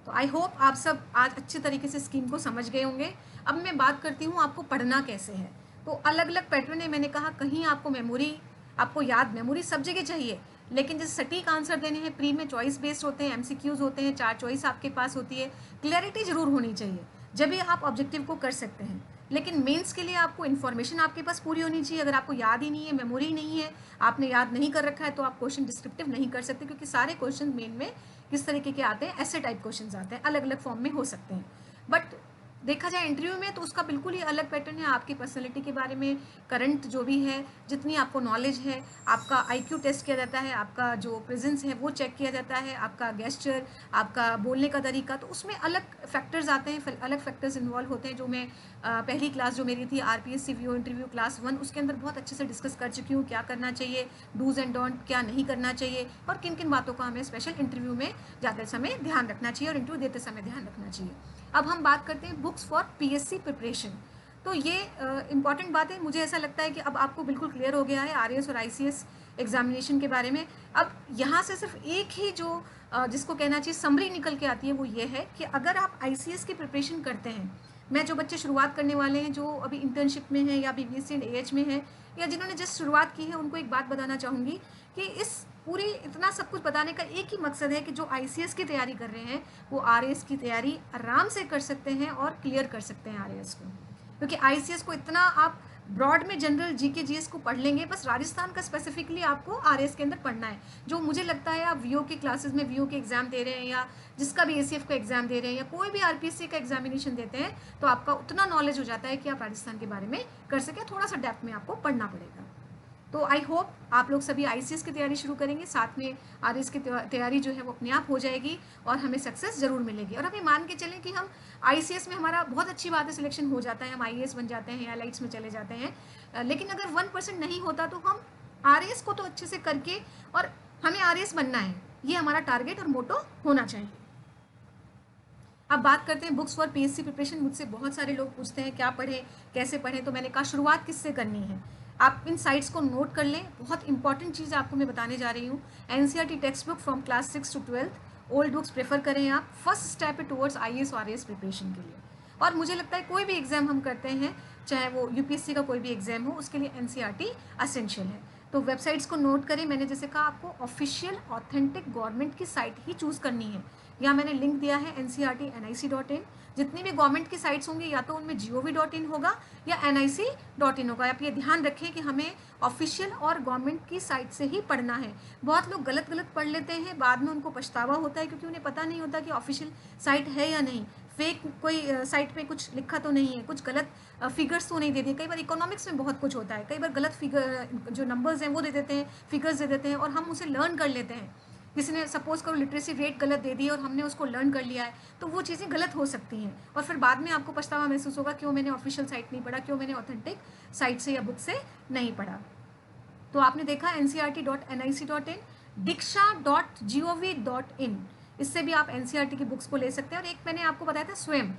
तो आई होप आप सब आज अच्छे तरीके से स्कीम को समझ गए होंगे। अब मैं बात करती हूँ आपको पढ़ना कैसे है। तो अलग अलग पैटर्न है, मैंने कहा कहीं आपको मेमोरी, आपको याद, मेमोरी सब जगह चाहिए, लेकिन जैसे सटीक आंसर देने हैं, प्री में चॉइस बेस्ड होते हैं, एमसीक्यूज होते हैं, 4 चॉइस आपके पास होती है, क्लैरिटी जरूर होनी चाहिए, जब भी आप ऑब्जेक्टिव को कर सकते हैं। लेकिन मेंस के लिए आपको इन्फॉर्मेशन आपके पास पूरी होनी चाहिए। अगर आपको याद ही नहीं है, मेमोरी नहीं है, आपने याद नहीं कर रखा है, तो आप क्वेश्चन डिस्क्रिप्टिव नहीं कर सकते, क्योंकि सारे क्वेश्चन मेन में किस तरीके के आते हैं, ऐसे टाइप क्वेश्चन आते हैं, अलग अलग फॉर्म में हो सकते हैं। बट देखा जाए इंटरव्यू में तो उसका बिल्कुल ही अलग पैटर्न है। आपकी पर्सनैलिटी के बारे में, करंट जो भी है, जितनी आपको नॉलेज है, आपका आईक्यू टेस्ट किया जाता है, आपका जो प्रेजेंस है वो चेक किया जाता है, आपका गेस्चर, आपका बोलने का तरीका, तो उसमें अलग फैक्टर्स आते हैं, अलग फैक्टर्स इन्वॉल्व होते हैं, जो मैं पहली क्लास जो मेरी थी आरपीएस सीवीओ इंटरव्यू क्लास 1, उसके अंदर बहुत अच्छे से डिस्कस कर चुकी हूँ, क्या करना चाहिए, डूज एंड डोंट, क्या नहीं करना चाहिए, और किन किन बातों का हमें स्पेशल इंटरव्यू में जाते समय ध्यान रखना चाहिए और इंटरव्यू देते समय ध्यान रखना चाहिए। अब हम बात करते हैं बुक्स फॉर पीएससी प्रिपरेशन। तो ये इंपॉर्टेंट बात है, मुझे ऐसा लगता है कि अब आपको बिल्कुल क्लियर हो गया है आरएएस और आईसीएस एग्जामिनेशन के बारे में। अब यहाँ से सिर्फ एक ही जो जिसको कहना चाहिए समरी निकल के आती है, वो ये है कि अगर आप आईसीएस की प्रिपरेशन करते हैं, मैं जो बच्चे शुरुआत करने वाले हैं, जो अभी इंटर्नशिप में हैं या अभी बीएससी एएच में हैं, या जिन्होंने जस्ट शुरुआत की है, उनको एक बात बताना चाहूँगी कि इस पूरी इतना सब कुछ बताने का एक ही मकसद है कि जो आईसीएस की तैयारी कर रहे हैं वो आरएएस की तैयारी आराम से कर सकते हैं और क्लियर कर सकते हैं आरएएस को। क्योंकि आईसीएस को इतना आप ब्रॉड में जनरल जीके जीएस को पढ़ लेंगे, बस राजस्थान का स्पेसिफिकली आपको आरएएस के अंदर पढ़ना है। जो मुझे लगता है आप वीओ के क्लासेस में वीओ के एग्जाम दे रहे हैं, या जिसका भी एसीएफ का एग्जाम दे रहे हैं, या कोई भी आरपीएससी का एग्जामिनेशन देते हैं, तो आपका उतना नॉलेज हो जाता है कि आप राजस्थान के बारे में कर सकें। थोड़ा सा डेप्थ में आपको पढ़ना पड़ेगा। तो आई होप आप लोग सभी आईसीएस की तैयारी शुरू करेंगे, साथ में आरएएस की तैयारी जो है वो अपने आप हो जाएगी और हमें सक्सेस जरूर मिलेगी। और हमें मान के चलें कि हम आईसीएस में हमारा बहुत अच्छी बात है, सिलेक्शन हो जाता है, हम आईएएस बन जाते हैं, एलाइट्स में चले जाते हैं, लेकिन अगर 1% नहीं होता तो हम आरएएस को तो अच्छे से करके, और हमें आरएएस बनना है, ये हमारा टारगेट और मोटो होना चाहिए। अब बात करते हैं बुक्स फॉर पीएससी प्रिपरेशन। मुझसे बहुत सारे लोग पूछते हैं क्या पढ़ें, कैसे पढ़ें, तो मैंने कहा शुरुआत किससे करनी है। आप इन साइट्स को नोट कर लें। बहुत इंपॉर्टेंट चीज़ आपको मैं बताने जा रही हूँ। NCERT text book from class 6 to 12 old books prefer करें आप। फर्स्ट स्टेप है टुवर्ड्स IAS और RAS प्रिपरेशन के लिए। और मुझे लगता है कोई भी एग्जाम हम करते हैं, चाहे वो यूपीएससी का कोई भी एग्जाम हो, उसके लिए एनसीईआरटी असेंशियल है। तो वेबसाइट्स को नोट करें। मैंने जैसे कहा आपको ऑफिशियल ऑथेंटिक गवर्नमेंट की साइट ही चूज़ करनी है। यहाँ मैंने लिंक दिया है ncrt.nic.in। जितनी भी गवर्नमेंट की साइट्स होंगी या तो उनमें gov.in होगा या nic.in होगा। आप ये ध्यान रखें कि हमें ऑफिशियल और गवर्नमेंट की साइट से ही पढ़ना है। बहुत लोग गलत गलत पढ़ लेते हैं, बाद में उनको पछतावा होता है क्योंकि उन्हें पता नहीं होता कि ऑफिशियल साइट है या नहीं। फेक कोई साइट पे कुछ लिखा तो नहीं है, कुछ गलत फिगर्स तो नहीं दे दिए। कई बार इकोनॉमिक्स में बहुत कुछ होता है, कई बार गलत फिगर जो नंबर्स हैं वो दे देते हैं, फिगर्स दे देते हैं और हम उसे लर्न कर लेते हैं। किसी ने सपोज करो लिटरेसी रेट गलत दे दी और हमने उसको लर्न कर लिया है, तो वो चीज़ें गलत हो सकती हैं और फिर बाद में आपको पछतावा महसूस होगा क्यों मैंने ऑफिशियल साइट नहीं पढ़ा, क्यों मैंने ऑथेंटिक साइट से या बुक से नहीं पढ़ा। तो आपने देखा ncrt.nic.in, diksha.gov.in, इससे भी आप एनसीईआरटी की बुक्स को ले सकते हैं। और एक मैंने आपको बताया था स्वयं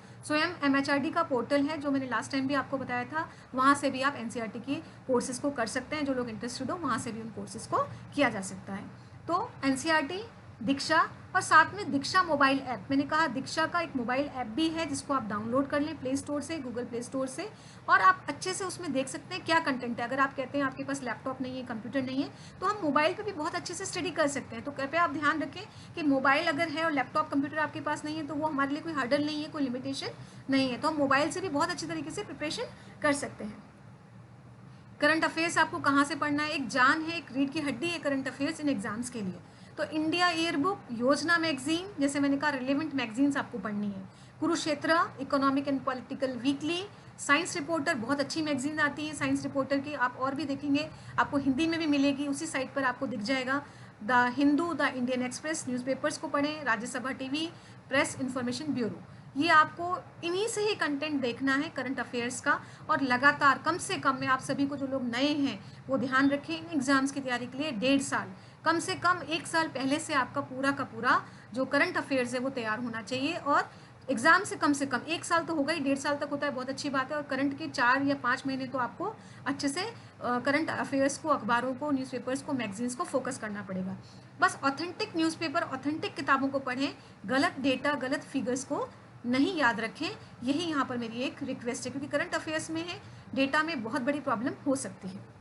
MHRD का पोर्टल है जो मैंने लास्ट टाइम भी आपको बताया था, वहाँ से भी आप एनसीईआरटी की कोर्सेज को कर सकते हैं। जो लोग इंटरेस्टेड हो वहाँ से भी उन कोर्सेज को किया जा सकता है। तो एनसीईआरटी, दीक्षा और साथ में दीक्षा मोबाइल ऐप, मैंने कहा दीक्षा का एक मोबाइल ऐप भी है जिसको आप डाउनलोड कर लें प्ले स्टोर से, गूगल प्ले स्टोर से, और आप अच्छे से उसमें देख सकते हैं क्या कंटेंट है। अगर आप कहते हैं आपके पास लैपटॉप नहीं है, कंप्यूटर नहीं है, तो हम मोबाइल पे भी बहुत अच्छे से स्टडी कर सकते हैं। तो कृपया आप ध्यान रखें कि मोबाइल अगर है और लैपटॉप कंप्यूटर आपके पास नहीं है तो वो हमारे लिए कोई हर्डल नहीं है, कोई लिमिटेशन नहीं है। तो हम मोबाइल से भी बहुत अच्छी तरीके से प्रिपरेशन कर सकते हैं। करंट अफेयर्स आपको कहाँ से पढ़ना है? एक जान है, एक रीढ़ की हड्डी है करंट अफेयर्स इन एग्जाम्स के लिए। तो इंडिया ईयर बुक, योजना मैगजीन, जैसे मैंने कहा रिलेवेंट मैगजीन्स आपको पढ़नी है। Kurukshetra, economic and political weekly, science reporter, बहुत अच्छी मैगजीन आती है साइंस रिपोर्टर की, आप और भी देखेंगे, आपको हिंदी में भी मिलेगी, उसी साइट पर आपको दिख जाएगा। The Hindu, the Indian express newspapers को पढ़ें। Rajya Sabha TV, press information bureau, ये आपको इन्हीं से ही कंटेंट देखना है करंट अफेयर्स का। और लगातार कम से कम, मैं आप सभी को जो लोग नए हैं वो ध्यान रखें, इन एग्जाम्स की तैयारी के लिए 1.5 साल, कम से कम 1 साल पहले से आपका पूरा का पूरा जो करंट अफेयर्स है वो तैयार होना चाहिए। और एग्जाम से कम 1 साल तो होगा ही, 1.5 साल तक होता है, बहुत अच्छी बात है। और करंट के 4 या 5 महीने तो आपको अच्छे से करंट अफेयर्स को, अखबारों को, न्यूज़पेपर्स को, मैगजीन्स को फोकस करना पड़ेगा। बस ऑथेंटिक न्यूज़पेपर, ऑथेंटिक किताबों को पढ़ें, गलत डेटा, गलत फिगर्स को नहीं याद रखें। यही यहाँ पर मेरी एक रिक्वेस्ट है, क्योंकि करंट अफेयर्स में है, डेटा में बहुत बड़ी प्रॉब्लम हो सकती है।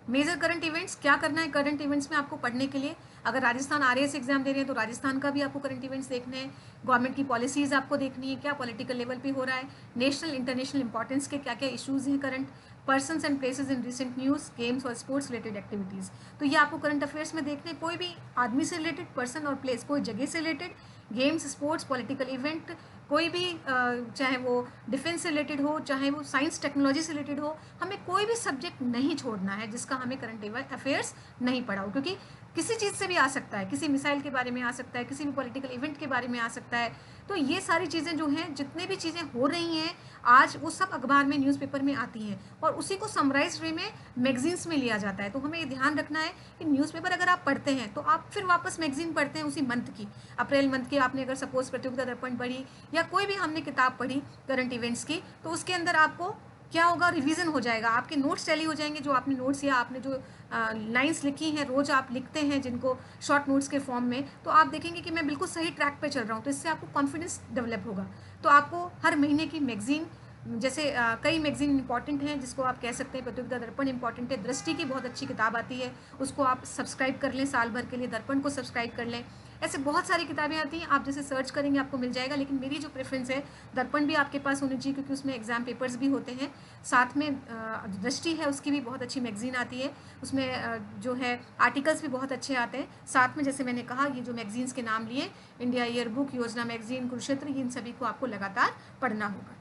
मेजर करंट इवेंट्स, क्या करना है करंट इवेंट्स में आपको पढ़ने के लिए? अगर राजस्थान RAS एग्जाम दे रहे हैं तो राजस्थान का भी आपको करंट इवेंट्स देखने हैं। गवर्नमेंट की पॉलिसीज़ आपको देखनी है, क्या पॉलिटिकल लेवल पे हो रहा है, नेशनल इंटरनेशनल इंपॉर्टेंस के क्या क्या इश्यूज़ हैं current, persons and places in recent news, games और स्पोर्ट्स रिलेटेड एक्टिविटीज़। तो ये आपको करंट अफेयर्स में देखने, कोई भी आदमी से रिलेटेड, पर्सन और प्लेस, कोई जगह से related, games, sports, political event, कोई भी चाहे वो डिफेंस से रिलेटेड हो, चाहे वो साइंस टेक्नोलॉजी से रिलेटेड हो, हमें कोई भी सब्जेक्ट नहीं छोड़ना है जिसका हमें करंट अफेयर्स नहीं पढ़ा हो। क्योंकि किसी चीज़ से भी आ सकता है, किसी मिसाइल के बारे में आ सकता है, किसी भी पॉलिटिकल इवेंट के बारे में आ सकता है। तो ये सारी चीज़ें जो हैं, जितने भी चीज़ें हो रही हैं आज, वो सब अखबार में, न्यूज़पेपर में आती हैं और उसी को समराइज वे में मैगजीन्स में लिया जाता है। तो हमें ये ध्यान रखना है कि न्यूज़पेपर अगर आप पढ़ते हैं तो आप फिर वापस मैगजीन पढ़ते हैं उसी मंथ की, अप्रैल मंथ की। आपने अगर सपोज प्रतियोगिता दर्पण पढ़ी या कोई भी हमने किताब पढ़ी करंट इवेंट्स की, तो उसके अंदर आपको क्या होगा, रिवीजन हो जाएगा, आपके नोट्स टैली हो जाएंगे। जो आपने नोट्स या आपने जो लाइंस लिखी हैं, रोज आप लिखते हैं जिनको शॉर्ट नोट्स के फॉर्म में, तो आप देखेंगे कि मैं बिल्कुल सही ट्रैक पे चल रहा हूँ। तो इससे आपको कॉन्फिडेंस डेवलप होगा। तो आपको हर महीने की मैगजीन, जैसे कई मैगजीन इंपॉर्टेंट हैं जिसको आप कह सकते हैं, प्रतियोगिता दर्पण इंपॉर्टेंट है, दृष्टि की बहुत अच्छी किताब आती है, उसको आप सब्सक्राइब कर लें साल भर के लिए, दर्पण को सब्सक्राइब कर लें। ऐसे बहुत सारी किताबें आती हैं, आप जैसे सर्च करेंगे आपको मिल जाएगा। लेकिन मेरी जो प्रेफरेंस है, दर्पण भी आपके पास होनी चाहिए क्योंकि उसमें एग्जाम पेपर्स भी होते हैं। साथ में दृष्टि है, उसकी भी बहुत अच्छी मैगजीन आती है, उसमें जो है आर्टिकल्स भी बहुत अच्छे आते हैं। साथ में जैसे मैंने कहा, ये जो मैगजीन्स के नाम लिए, इंडिया ईयर बुक, योजना मैगजीन, कुरुक्षेत्र, इन सभी को आपको लगातार पढ़ना होगा।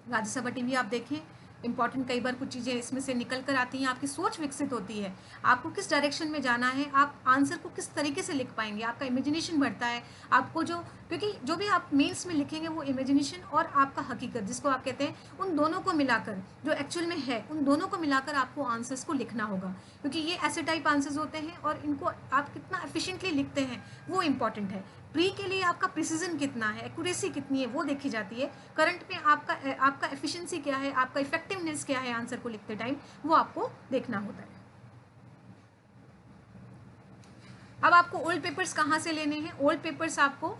राज्यसभा टीवी आप देखें, इंपॉर्टेंट कई बार कुछ चीज़ें इसमें से निकल कर आती हैं, आपकी सोच विकसित होती है, आपको किस डायरेक्शन में जाना है, आप आंसर को किस तरीके से लिख पाएंगे, आपका इमेजिनेशन बढ़ता है, आपको जो क्योंकि जो भी आप मेंस में लिखेंगे वो इमेजिनेशन और आपका हकीकत जिसको आप कहते हैं, उन दोनों को मिलाकर, जो एक्चुअल में है उन दोनों को मिलाकर आपको आंसर्स को लिखना होगा, क्योंकि ये ऐसे टाइप आंसर्स होते हैं और इनको आप कितना एफिशिएंटली लिखते हैं वो इंपॉर्टेंट है। प्री के लिए आपका प्रिसीजन कितना है, एक्यूरेसी कितनी है, वो देखी जाती है। करंट में आपका एफिशिएंसी क्या है, आपका इफेक्टिवनेस क्या है आंसर को लिखते टाइम, वो आपको देखना होता है। अब आपको ओल्ड पेपर्स कहाँ से लेने हैं? ओल्ड पेपर्स आपको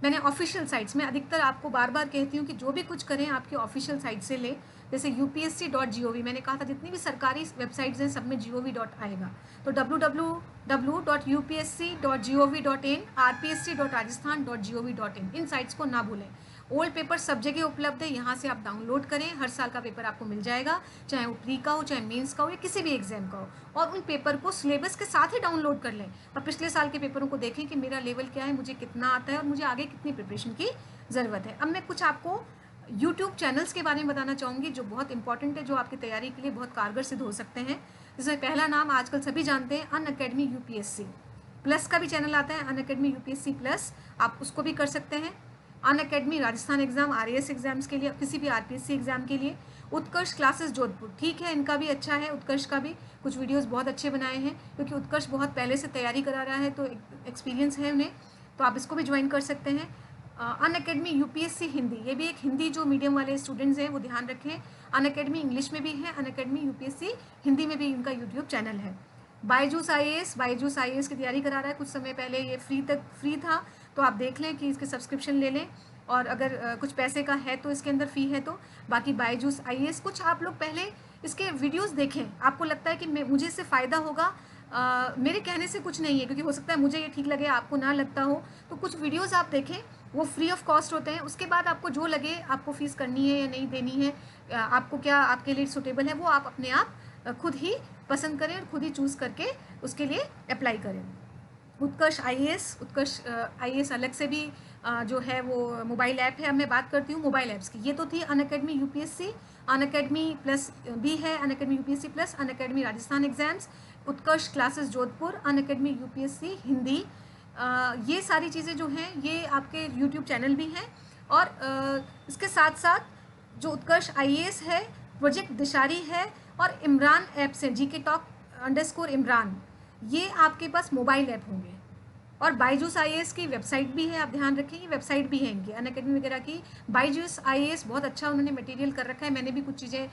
मैंने ऑफिशियल साइट्स में, अधिकतर आपको बार बार कहती हूँ कि जो भी कुछ करें आपके ऑफिशियल साइट से ले, जैसे upsc.gov, मैंने कहा था जितनी भी सरकारी वेबसाइट्स हैं सब में gov. आएगा, तो www.upsc.gov.in, rpsc.rajasthan.gov.in, इन साइट्स को ना भूलें। ओल्ड पेपर सब जगह उपलब्ध है, यहाँ से आप डाउनलोड करें, हर साल का पेपर आपको मिल जाएगा, चाहे वो प्री का हो, चाहे मेंस का हो, या किसी भी एग्जाम का हो, और उन पेपर को सिलेबस के साथ ही डाउनलोड कर लें और पिछले साल के पेपरों को देखें कि मेरा लेवल क्या है, मुझे कितना आता है और मुझे आगे कितनी प्रिपरेशन की ज़रूरत है। अब मैं कुछ आपको यूट्यूब चैनल्स के बारे में बताना चाहूँगी जो बहुत इंपॉर्टेंट है, जो आपकी तैयारी के लिए बहुत कारगर सिद्ध हो सकते हैं। जिसमें पहला नाम आजकल सभी जानते हैं, अनअकैडमी यूपीएससी प्लस का भी चैनल आता है, अनअकैडमी यूपीएससी प्लस, आप उसको भी कर सकते हैं। Unacademy Rajasthan exam, RAS exams के लिए, किसी भी आरपीएससी एग्जाम के लिए। उत्कर्ष क्लासेस जोधपुर, ठीक है, इनका भी अच्छा है, उत्कर्ष का भी कुछ वीडियोस बहुत अच्छे बनाए हैं, क्योंकि उत्कर्ष बहुत पहले से तैयारी करा रहा है तो एक्सपीरियंस है उन्हें, तो आप इसको भी ज्वाइन कर सकते हैं। अनअकैडमी यूपीएससी हिंदी, ये भी एक हिंदी जो मीडियम वाले स्टूडेंट्स हैं वो ध्यान रखें। अनअकैडमी इंग्लिश में भी है, अनअकैडमी यूपीएससी हिंदी में भी इनका यूट्यूब चैनल है। बायजूस आईएएस की तैयारी करा रहा है, कुछ समय पहले ये फ्री था, तो आप देख लें कि इसके सब्सक्रिप्शन ले लें, और अगर कुछ पैसे का है तो इसके अंदर फ़ी है तो। बाकी बायजूस आईएएस, कुछ आप लोग पहले इसके वीडियोस देखें, आपको लगता है कि मुझे इससे फ़ायदा होगा, मेरे कहने से कुछ नहीं है, क्योंकि हो सकता है मुझे ये ठीक लगे, आपको ना लगता हो, तो कुछ वीडियोस आप देखें, वो फ्री ऑफ कॉस्ट होते हैं। उसके बाद आपको जो लगे, आपको फ़ीस करनी है या नहीं देनी है, आपको क्या आपके लिए सूटेबल है, वो आप अपने आप खुद ही पसंद करें और खुद ही चूज़ करके उसके लिए अप्लाई करें। उत्कर्ष आईएएस अलग से भी जो है वो मोबाइल ऐप है। अब मैं बात करती हूँ मोबाइल ऐप्स की। ये तो थी अनअकैडमी यूपीएससी, अनअकैडमी प्लस भी है, Unacademy UPSC plus, Unacademy Rajasthan exams, Utkarsh classes Jodhpur, Unacademy UPSC Hindi, ये सारी चीज़ें जो हैं ये आपके यूट्यूब चैनल भी हैं। और इसके साथ साथ जो उत्कर्ष आईएएस है, प्रोजेक्ट दिशारी है, और इमरान ऐप्स हैं, जीके टॉक _इमरान, ये आपके पास मोबाइल ऐप होंगे। और बायजूस आईएएस की वेबसाइट भी है, आप ध्यान रखें, ये वेबसाइट भी है इनकी अनअकैडमी वगैरह की। बायजूस आईएएस बहुत अच्छा उन्होंने मटेरियल कर रखा है, मैंने भी कुछ चीज़ें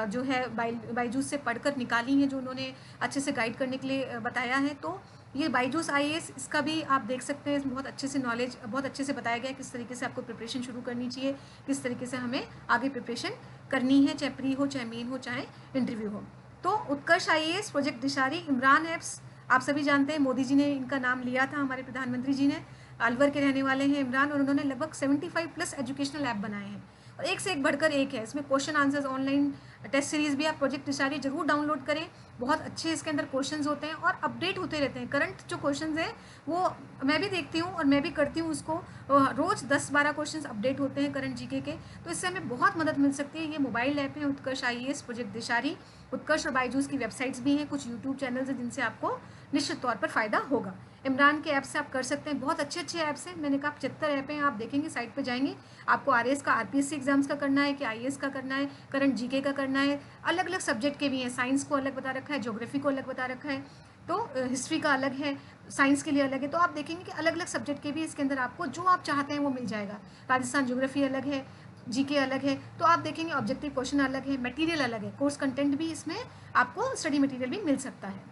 जो है बायजूस से पढ़कर निकाली हैं, जो उन्होंने अच्छे से गाइड करने के लिए बताया है। तो ये बायजूस आईएएस, इसका भी आप देख सकते हैं, बहुत अच्छे से नॉलेज, बहुत अच्छे से बताया गया है किस तरीके से आपको प्रिपरेशन शुरू करनी चाहिए, किस तरीके से हमें आगे प्रिपरेशन करनी है, चाहे प्री हो, चाहे मेन हो, चाहे इंटरव्यू हो। तो उत्कर्ष IAS, project Dishari, Imran apps, आप सभी जानते हैं मोदी जी ने इनका नाम लिया था, हमारे प्रधानमंत्री जी ने, अलवर के रहने वाले हैं इमरान, और उन्होंने लगभग 75+ एजुकेशनल ऐप बनाए हैं, और एक से एक बढ़कर एक है। इसमें question answers, online test series भी, आप प्रोजेक्ट दिशारी जरूर डाउनलोड करें, बहुत अच्छे इसके अंदर क्वेश्चंस होते हैं और अपडेट होते रहते हैं। करंट जो क्वेश्चंस हैं वो मैं भी देखती हूँ और मैं भी करती हूँ उसको, रोज़ 10-12 क्वेश्चंस अपडेट होते हैं करंट जीके के, तो इससे हमें बहुत मदद मिल सकती है। ये मोबाइल ऐप है उत्कर्ष आईएएस, प्रोजेक्ट दिशारी, उत्कर्ष और बायजूस की वेबसाइट्स भी हैं, कुछ यूट्यूब चैनल्स हैं जिनसे आपको निश्चित तौर पर फ़ायदा होगा। इमरान के ऐप से आप कर सकते हैं, बहुत अच्छे ऐप्स हैं, मैंने कहा 75 ऐप हैं, आप देखेंगे साइट पे जाएंगे, आपको आरएएस का, आरपीएससी एग्जाम्स का करना है कि आईएएस का करना है, करंट जीके का करना है, अलग अलग सब्जेक्ट के भी हैं, साइंस को अलग बता रखा है, ज्योग्राफी को अलग बता रखा है, तो हिस्ट्री का अलग है, साइंस के लिए अलग है, तो आप देखेंगे कि अलग अलग सब्जेक्ट के भी इसके अंदर आपको जो आप चाहते हैं वो मिल जाएगा। राजस्थान ज्योग्राफी अलग है, जीके अलग है, तो आप देखेंगे ऑब्जेक्टिव क्वेश्चन अलग है, मटेरियल अलग है, कोर्स कंटेंट भी इसमें आपको स्टडी मटेरियल भी मिल सकता है।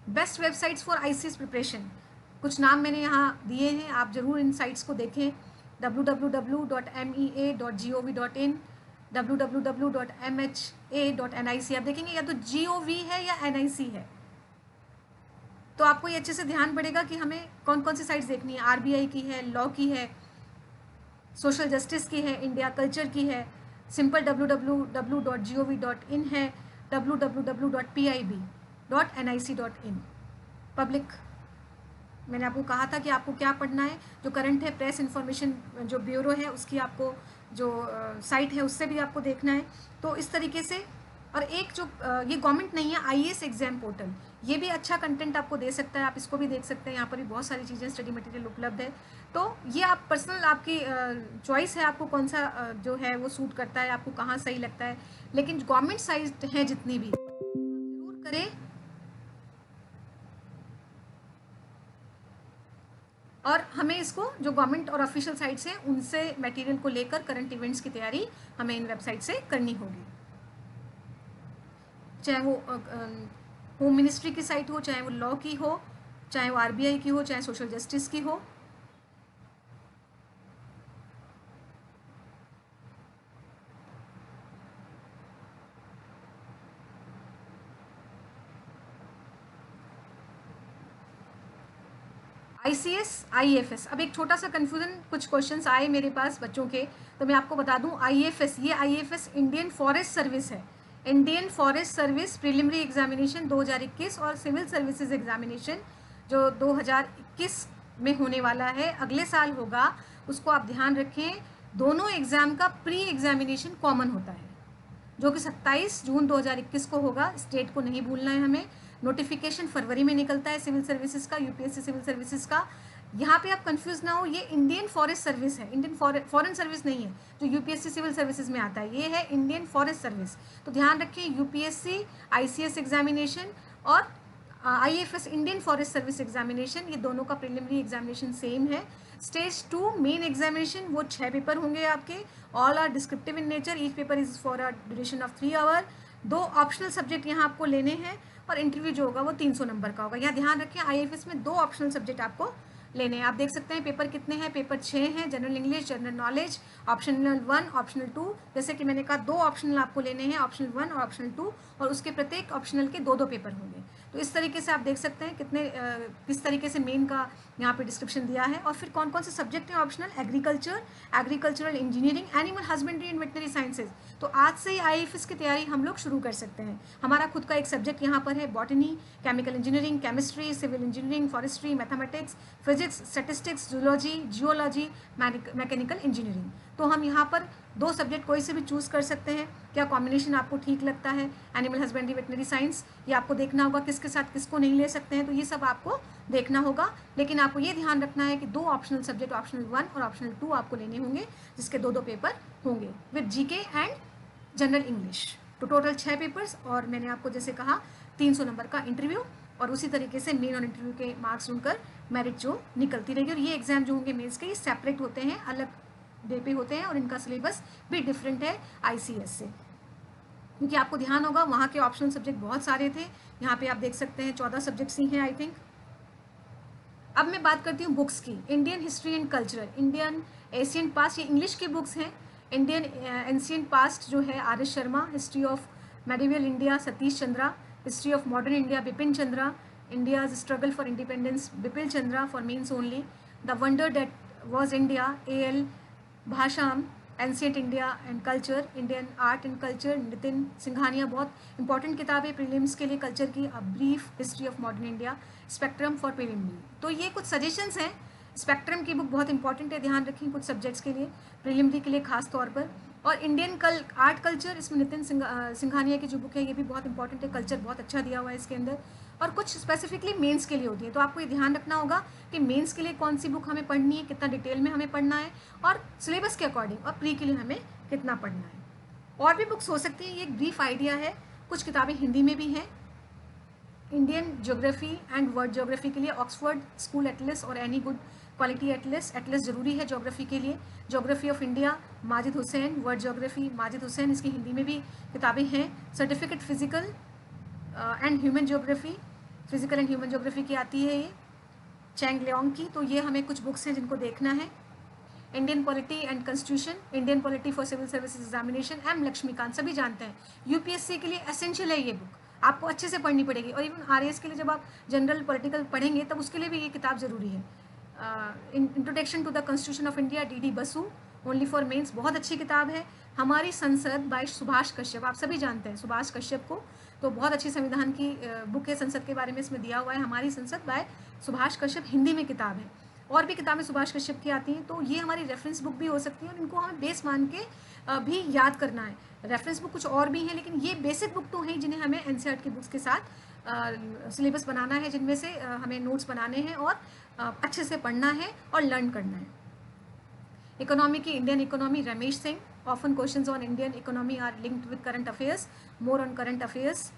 Best websites for ICS preparation, कुछ नाम मैंने यहाँ दिए हैं, आप ज़रूर इन साइट्स को देखें। www.mea.gov.in, www.mha.nic, आप देखेंगे या तो GOV है या NIC है, तो आपको ये अच्छे से ध्यान पड़ेगा कि हमें कौन कौन सी साइट्स देखनी है। RBI की है, लॉ की है, सोशल जस्टिस की है, इंडिया कल्चर की है, सिंपल www.gov.in है, www.pib.nic.in। पब्लिक, मैंने आपको कहा था कि आपको क्या पढ़ना है, जो करंट है, प्रेस इन्फॉर्मेशन जो ब्यूरो है उसकी आपको जो साइट है उससे भी आपको देखना है। तो इस तरीके से और एक जो ये गवर्नमेंट नहीं है, आईएएस एग्जाम पोर्टल, ये भी अच्छा कंटेंट आपको दे सकता है, आप इसको भी देख सकते हैं। यहाँ पर भी बहुत सारी चीज़ें, स्टडी मटेरियल उपलब्ध है। तो ये आप पर्सनल, आपकी चॉइस है, आपको कौन सा जो है वो सूट करता है, आपको कहाँ सही लगता है। लेकिन गवर्नमेंट साइट है जितनी भी, जरूर करें। और हमें इसको जो गवर्नमेंट और ऑफिशियल साइट्स हैं उनसे मटेरियल को लेकर करंट इवेंट्स की तैयारी हमें इन वेबसाइट से करनी होगी, चाहे वो होम मिनिस्ट्री की साइट हो, चाहे वो लॉ की हो, चाहे वो आरबीआई की हो, चाहे सोशल जस्टिस की हो। आईसीएस, आईएफएस, अब एक छोटा सा कंफ्यूजन, कुछ क्वेश्चंस आए मेरे पास बच्चों के, तो मैं आपको बता दूं। आईएफएस, ये आईएफएस इंडियन फॉरेस्ट सर्विस है। Indian forest service preliminary examination 2021 और सिविल सर्विसेज एग्जामिनेशन जो 2021 में होने वाला है, अगले साल होगा, उसको आप ध्यान रखें। दोनों एग्जाम का प्री एग्जामिनेशन कॉमन होता है, जो कि 27 जून 2021 को होगा। स्टेट को नहीं भूलना है हमें। नोटिफिकेशन फरवरी में निकलता है सिविल सर्विसेज का, यूपीएससी सिविल सर्विसेज का। यहाँ पे आप कंफ्यूज ना हो, ये इंडियन फॉरेस्ट सर्विस है, इंडियन फॉरेन सर्विस नहीं है जो यूपीएससी सिविल सर्विसेज में आता है, ये है इंडियन फॉरेस्ट सर्विस। तो ध्यान रखें, यूपीएससी आईसीएस एग्जामिनेशन और IFS Indian forest service examination, ये दोनों का प्रीलिमिनरी एग्जामिनेशन सेम है। स्टेज 2 मेन एग्जामिनेशन, वो 6 पेपर होंगे आपके, all are descriptive in nature, each paper is for a duration of 3 hour. 2 optional subject यहाँ आपको लेने हैं, और इंटरव्यू जो होगा वो 300 नंबर का होगा। यहाँ ध्यान रखें, आईएफएस में 2 ऑप्शनल सब्जेक्ट आपको लेने हैं। आप देख सकते हैं पेपर कितने हैं, पेपर 6 हैं, general English, general knowledge, optional 1, optional 2। जैसे कि मैंने कहा 2 ऑप्शनल आपको लेने हैं, ऑप्शनल 1 और ऑप्शनल 2, और उसके प्रत्येक ऑप्शनल के 2-2 पेपर होंगे। तो इस तरीके से आप देख सकते हैं कितने किस तरीके से मेन का यहाँ पे डिस्क्रिप्शन दिया है। और फिर कौन कौन से सब्जेक्ट हैं optional, agriculture, agricultural engineering, animal husbandry and veterinary sciences. तो आज से ही आईएफएस की तैयारी हम लोग शुरू कर सकते हैं। हमारा खुद का एक सब्जेक्ट यहाँ पर है botany, chemical engineering, chemistry, civil engineering, forestry, mathematics, physics, statistics, zoology, geology, mechanical engineering. तो हम यहाँ पर 2 सब्जेक्ट कोई से भी चूज़ कर सकते हैं। क्या कॉम्बिनेशन आपको ठीक लगता है? एनिमल हस्बेंड्री, वेटनरी साइंस, ये आपको देखना होगा किसके साथ किसको नहीं ले सकते हैं, तो ये सब आपको देखना होगा। लेकिन आपको ये ध्यान रखना है कि 2 ऑप्शनल सब्जेक्ट, ऑप्शनल 1 और ऑप्शनल 2 आपको लेने होंगे, जिसके 2-2 पेपर होंगे with GK and general English. तो टोटल 6 पेपर्स, और मैंने आपको जैसे कहा 300 नंबर का इंटरव्यू, और उसी तरीके से मेन और इंटरव्यू के मार्क्स ढूंढकर मेरिट जो निकलती रहेगी। और ये एग्जाम जो होंगे मेंस के, ये सेपरेट होते हैं, अलग डे पे होते हैं, और इनका सिलेबस भी डिफरेंट है आईसीएस से, क्योंकि आपको ध्यान होगा वहाँ के ऑप्शनल सब्जेक्ट बहुत सारे थे। यहाँ पे आप देख सकते हैं 14 सब्जेक्ट्स ही हैं आई थिंक। अब मैं बात करती हूँ बुक्स की। Indian history and culture, Indian Asian past, ये इंग्लिश की बुक्स हैं। इंडियन एंशियंट पास्ट जो है R S Sharma, history of medieval India Satish Chandra, history of modern India Bipin Chandra, India's struggle for independence Bipin Chandra for means only, the wonder that was India A L. Basham, ancient India and culture, Indian art and culture Nitin Singhania, बहुत important किताब है prelims के लिए culture की, a brief history of modern India, spectrum for preliminary. तो ये कुछ suggestions हैं। स्पेक्ट्रम की बुक बहुत इंपॉर्टेंट है, ध्यान रखें कुछ सब्जेक्ट्स के लिए, प्रीलिमिनरी के लिए खास तौर पर। और इंडियन आर्ट कल्चर, इसमें नितिन सिंघानिया की जो बुक है ये भी बहुत इंपॉर्टेंट है, कल्चर बहुत अच्छा दिया हुआ है इसके अंदर। और कुछ स्पेसिफिकली मेंस के लिए होती है, तो आपको ये ध्यान रखना होगा कि मेंस के लिए कौन सी बुक हमें पढ़नी है, कितना डिटेल में हमें पढ़ना है, और सिलेबस के अकॉर्डिंग, और प्री के लिए हमें कितना पढ़ना है। और भी बुक्स हो सकती हैं, ये एक ब्रीफ आइडिया है। कुछ किताबें हिंदी में भी हैं। Indian geography and world geography के लिए ऑक्सफोर्ड स्कूल एटलस और एनी गुड क्वालिटी एटलस जरूरी है ज्योग्राफी के लिए। Geography of India Majid Hussain, world geography Majid Hussain, इसकी हिंदी में भी किताबें हैं। Certificate physical and human geography, physical and human geography की आती है ये, चैंग लियोंग की। तो ये हमें कुछ बुक्स हैं जिनको देखना है। Indian polity and constitution, Indian polity for civil services examination, M Laxmikanth, सभी जानते हैं। यूपीएससी के लिए एसेंशियल है ये बुक, आपको अच्छे से पढ़नी पड़ेगी। और इवन आरएएस के लिए जब आप जनरल पॉलिटिकल पढ़ेंगे तब उसके लिए भी ये किताब जरूरी है। Introduction to the constitution of India, D Basu, only for mains, बहुत अच्छी किताब है। हमारी संसद बाय सुभाष कश्यप, आप सभी जानते हैं सुभाष कश्यप को, तो बहुत अच्छी संविधान की बुक है, संसद के बारे में इसमें दिया हुआ है। हमारी संसद बाय सुभाष कश्यप, हिंदी में किताब है। और भी किताबें सुभाष कश्यप की आती हैं, तो ये हमारी रेफरेंस बुक भी हो सकती है और इनको हमें बेस मान के भी याद करना है। रेफरेंस बुक कुछ और भी हैं, लेकिन ये बेसिक बुक तो हैं जिन्हें हमें एनसीईआरटी की बुक्स के साथ सिलेबस बनाना है, जिनमें से हमें नोट्स बनाने हैं और अच्छे से पढ़ना है और लर्न करना है। इकोनॉमी की Indian economy, Ramesh Singh. Often questions on Indian economy are linked with current affairs, more on current affairs.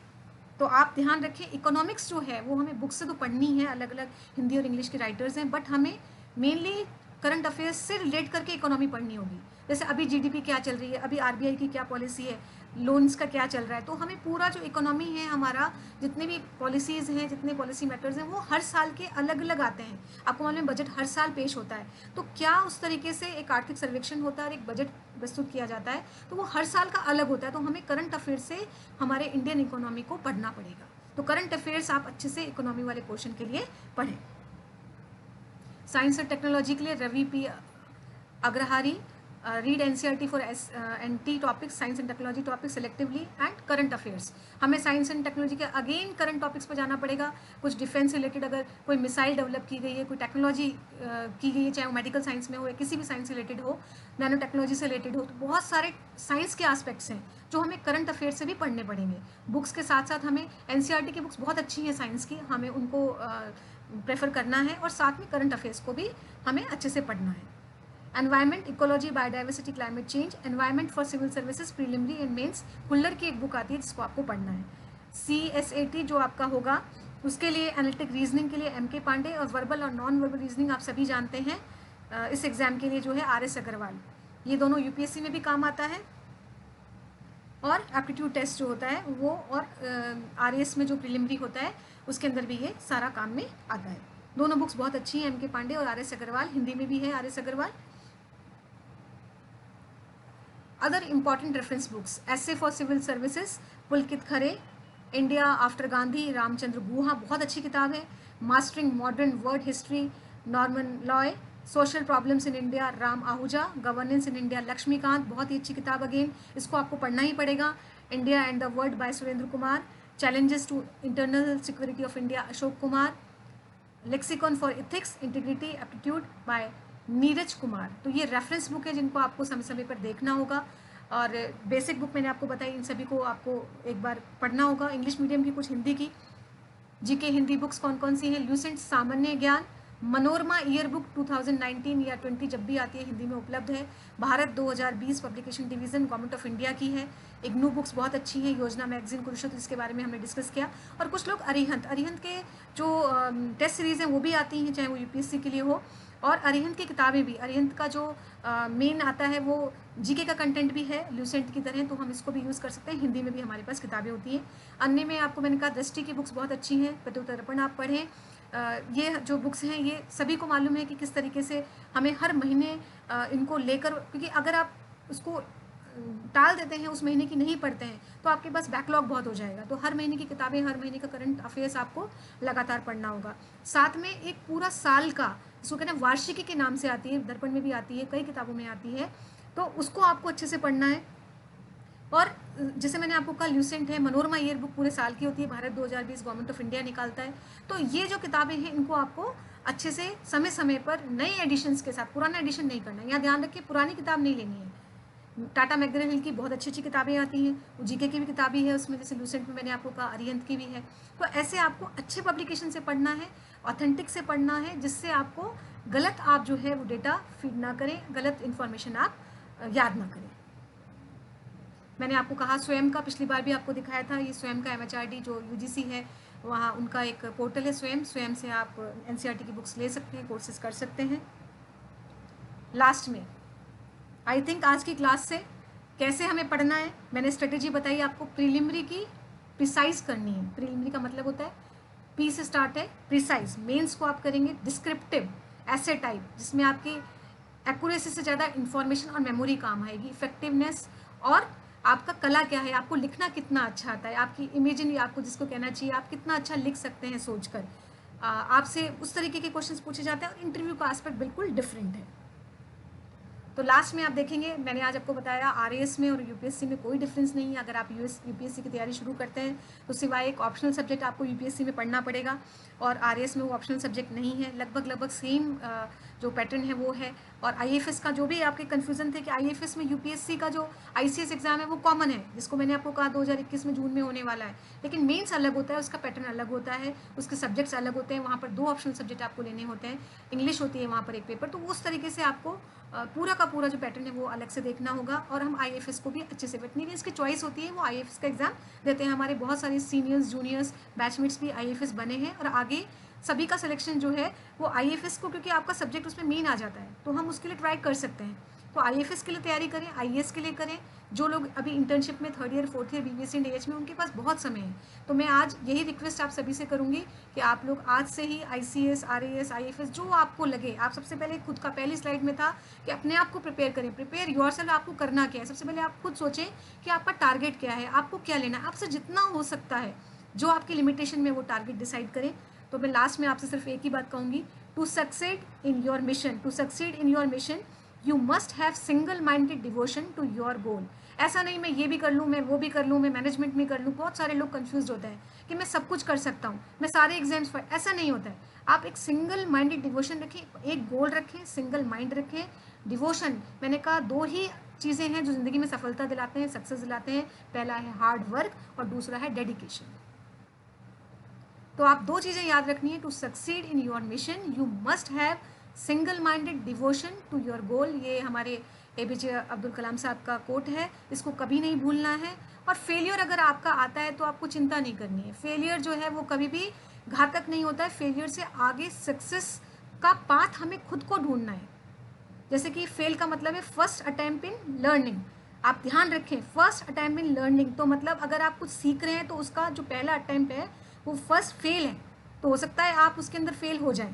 तो आप ध्यान रखें, इकोनॉमिक्स जो है वो हमें बुक से तो पढ़नी है, अलग अलग हिंदी और इंग्लिश के राइटर्स हैं, बट हमें मेनली करंट अफेयर्स से रिलेट करके इकोनॉमी पढ़नी होगी। जैसे अभी जीडीपी क्या चल रही है, अभी आरबीआई की क्या पॉलिसी है, लोन्स का क्या चल रहा है, तो हमें पूरा जो इकोनॉमी है हमारा, जितने भी पॉलिसीज़ हैं, जितने पॉलिसी मैटर्स हैं, वो हर साल के अलग अलग आते हैं। आपको मालूम है बजट हर साल पेश होता है, तो क्या उस तरीके से एक आर्थिक सर्वेक्षण होता है और एक बजट प्रस्तुत किया जाता है, तो वो हर साल का अलग होता है। तो हमें करंट अफेयर से हमारे इंडियन इकोनॉमी को पढ़ना पड़ेगा। तो करंट अफेयर्स आप अच्छे से इकोनॉमी वाले पोर्शन के लिए पढ़ें। साइंस और टेक्नोलॉजी के लिए Ravi P Agrahari, read NCERT for NT topics, science and technology topics selectively and current affairs. हमें साइंस एंड टेक्नोलॉजी के अगेन करंट टॉपिक्स पर जाना पड़ेगा। कुछ डिफेंस रिलेटेड, अगर कोई मिसाइल डेवलप की गई है, कोई टेक्नोलॉजी की गई है, चाहे वो मेडिकल साइंस में हो या किसी भी साइंस से रिलेटेड हो, नैनो टेक्नोलॉजी से रिलेटेड हो, तो बहुत सारे साइंस के आस्पेक्ट्स हैं जो हमें करंट अफेयर से भी पढ़ने पड़ेंगे। बुक्स के साथ साथ हमें एनसीईआरटी की बुक्स बहुत अच्छी हैं साइंस की, हमें उनको प्रेफर करना है, और साथ में करंट अफेयर्स को भी हमें अच्छे से पढ़ना है। Environment, ecology, biodiversity, climate change, environment for civil services, preliminary and mains, Khullar की एक बुक आती है जिसको आपको पढ़ना है। CSAT जो आपका होगा उसके लिए एनालिटिक रीजनिंग के लिए MK पांडे, और वर्बल और नॉन वर्बल रीजनिंग आप सभी जानते हैं इस एग्जाम के लिए जो है RS अग्रवाल। ये दोनों UPSC में भी काम आता है, और एप्टीट्यूड टेस्ट जो होता है वो, और RAS में जो प्रीलिमिनरी होता है उसके अंदर भी ये सारा काम में आता है। दोनों बुक्स बहुत अच्छी हैं, MK पांडे और RS अग्रवाल, हिंदी में भी है RS Agarwal. Other important reference books, ऐसे for civil services, Pulkit Khare, India after Gandhi, Ramachandra Guha, बहुत अच्छी किताब है। Mastering modern world history, Norman Lowe, social problems in India, Ram Ahuja, governance in India, Laxmikanth, बहुत ही अच्छी किताब अगेन, इसको आपको पढ़ना ही पड़ेगा। India and the world by Surendra Kumar, challenges to internal security of India, Ashok Kumar, lexicon for ethics, integrity, aptitude by Neeraj Kumar. तो ये रेफरेंस बुक है जिनको आपको समय समय पर देखना होगा, और बेसिक बुक मैंने आपको बताई, इन सभी को आपको एक बार पढ़ना होगा। इंग्लिश मीडियम की, कुछ हिंदी की, जीके हिंदी बुक्स कौन कौन सी हैं, ल्यूसेंट सामान्य ज्ञान, मनोरमा ईयर बुक 2019 या 20 जब भी आती है हिंदी में उपलब्ध है। Bharat 2020 publication division government of India की है। इग्नू बुक्स बहुत अच्छी हैं, योजना मैगजीन, कुरुक्षेत्र, इसके बारे में हमने डिस्कस किया। और कुछ लोग अरिहंत के जो टेस्ट सीरीज़ हैं वो भी आती हैं, चाहे वो UPSC के लिए हो, और अरिहंत की किताबें भी, अरिहंत का जो मेन आता है वो जीके का कंटेंट भी है ल्यूसेंट की तरह, तो हम इसको भी यूज़ कर सकते हैं। हिंदी में भी हमारे पास किताबें होती हैं। अन्य में आपको मैंने कहा दृष्टि की बुक्स बहुत अच्छी हैं, प्रत्युत्तरपण आप पढ़ें। ये जो बुक्स हैं ये सभी को मालूम है कि किस तरीके से हमें हर महीने इनको लेकर, क्योंकि अगर आप उसको टाल देते हैं, उस महीने की नहीं पढ़ते हैं, तो आपके पास बैकलॉग बहुत हो जाएगा। तो हर महीने की किताबें, हर महीने का करंट अफेयर्स आपको लगातार पढ़ना होगा। साथ में एक पूरा साल का, इसको कहते हैं वार्षिकी के नाम से आती है, दर्पण में भी आती है, कई किताबों में आती है, तो उसको आपको अच्छे से पढ़ना है। और जैसे मैंने आपको कहा ल्यूसेंट है, मनोरमा ईयर बुक पूरे साल की होती है, भारत 2020 गवर्नमेंट ऑफ इंडिया निकालता है। तो ये जो किताबें हैं इनको आपको अच्छे से समय समय पर नए एडिशंस के साथ, पुराना एडिशन नहीं करना है। यहाँ ध्यान रखिए, पुरानी किताब नहीं लेनी है। टाटा मैकग्रा हिल की बहुत अच्छी अच्छी किताबें आती हैं, वो जीके की भी किताबें है उसमें, जैसे लूसेंट में मैंने आपको कहा, अरिहंत की भी है। तो ऐसे आपको अच्छे पब्लिकेशन से पढ़ना है, ऑथेंटिक से पढ़ना है, जिससे आपको गलत आप जो है वो डेटा फीड ना करें, गलत इन्फॉर्मेशन आप याद ना करें। मैंने आपको कहा स्वयं का, पिछली बार भी आपको दिखाया था, ये स्वयं का MHRD जो UGC है वहाँ उनका एक पोर्टल है स्वयं से आप NCERT की बुक्स ले सकते हैं, कोर्सेज कर सकते हैं। लास्ट में आई थिंक आज की क्लास से कैसे हमें पढ़ना है, मैंने स्ट्रेटेजी बताई आपको। प्रीलिमिनरी की प्रिसाइज करनी है, प्रीलिमिनरी का मतलब होता है P से स्टार्ट है, प्रिसाइज। मेंस को आप करेंगे डिस्क्रिप्टिव, ऐसे टाइप जिसमें आपकी एक्यूरेसी से ज़्यादा इंफॉर्मेशन और मेमोरी काम आएगी, इफेक्टिवनेस, और आपका कला क्या है, आपको लिखना कितना अच्छा आता है, आपकी इमेजिन, आपको जिसको कहना चाहिए, आप कितना अच्छा लिख सकते हैं सोचकर। आपसे उस तरीके के क्वेश्चंस पूछे जाते हैं, और इंटरव्यू का एस्पेक्ट बिल्कुल डिफरेंट है। तो लास्ट में आप देखेंगे, मैंने आज आपको बताया RAS में और UPSC में कोई डिफरेंस नहीं है। अगर आप UPSC की तैयारी शुरू करते हैं तो सिवाय एक ऑप्शनल सब्जेक्ट आपको UPSC में पढ़ना पड़ेगा, और RAS में वो ऑप्शनल सब्जेक्ट नहीं है। लगभग सेम जो पैटर्न है वो है। और IAFS का जो भी आपके कन्फ्यूज़न थे कि IAFS में UPSC का जो ICS एग्ज़ाम है वो कॉमन है, जिसको मैंने आपको कहा 2021 में जून में होने वाला है, लेकिन मेंस अलग होता है, उसका पैटर्न अलग होता है, उसके सब्जेक्ट्स अलग होते हैं। वहाँ पर 2 ऑप्शनल सब्जेक्ट आपको लेने होते हैं, इंग्लिश होती है वहाँ पर एक पेपर। तो उस तरीके से आपको पूरा का पूरा जो पैटर्न है वो अलग से देखना होगा। और हम IAFS को भी अच्छे से, वेटरनरियंस की चॉइस होती है वो IAFS का एग्ज़ाम देते हैं। हमारे बहुत सारे सीनियर्स, जूनियर्स, बैचमेट्स भी IAFS बने हैं, और आगे सभी का सिलेक्शन जो है वो IAFS को, क्योंकि आपका सब्जेक्ट उसमें मेन आ जाता है, तो हम उसके लिए ट्राई कर सकते हैं। तो IAFS के लिए तैयारी करें, IAS के लिए करें। जो लोग अभी इंटर्नशिप में 3rd year 4th year BBSc and AH में, उनके पास बहुत समय है। तो मैं आज यही रिक्वेस्ट आप सभी से करूँगी कि आप लोग आज से ही ICS, RAS, IAFS जो आपको लगे, आप सबसे पहले खुद का, पहली स्लाइड में था कि अपने आप को प्रिपेयर करें। Prepare yourself. आपको करना क्या है, सबसे पहले आप खुद सोचें कि आपका टारगेट क्या है, आपको क्या लेना है। आपसे जितना हो सकता है, जो आपकी लिमिटेशन में, वो टारगेट डिसाइड करें। तो मैं लास्ट में आपसे सिर्फ एक ही बात कहूँगी, to succeed in your mission you must have single minded devotion to your goal. ऐसा नहीं मैं ये भी कर लूँ, मैं वो भी कर लूँ, मैं मैनेजमेंट में कर लूँ। बहुत सारे लोग कंफ्यूज होते हैं कि मैं सब कुछ कर सकता हूँ, मैं सारे एग्जाम्स पर, ऐसा नहीं होता है। आप एक सिंगल माइंडेड डिवोशन रखें, एक गोल रखें, सिंगल माइंड रखें। डिवोशन, मैंने कहा 2 ही चीज़ें हैं जो ज़िंदगी में सफलता दिलाते हैं, सक्सेस दिलाते हैं। पहला है हार्ड वर्क और दूसरा है डेडिकेशन। तो आप 2 चीज़ें याद रखनी है, to succeed in your mission you must have single minded devotion to your goal. ये हमारे APJ अब्दुल कलाम साहब का कोट है, इसको कभी नहीं भूलना है। और फेलियर अगर आपका आता है तो आपको चिंता नहीं करनी है। फेलियर जो है वो कभी भी घातक नहीं होता है। फेलियर से आगे सक्सेस का पाथ हमें खुद को ढूंढना है। जैसे कि फेल का मतलब है फर्स्ट अटेम्प्ट इन लर्निंग। आप ध्यान रखें, फर्स्ट अटेम्प्ट इन लर्निंग, तो मतलब अगर आप कुछ सीख रहे हैं तो उसका जो पहला अटेम्प्ट है वो फर्स्ट फेल है, तो हो सकता है आप उसके अंदर फेल हो जाएं,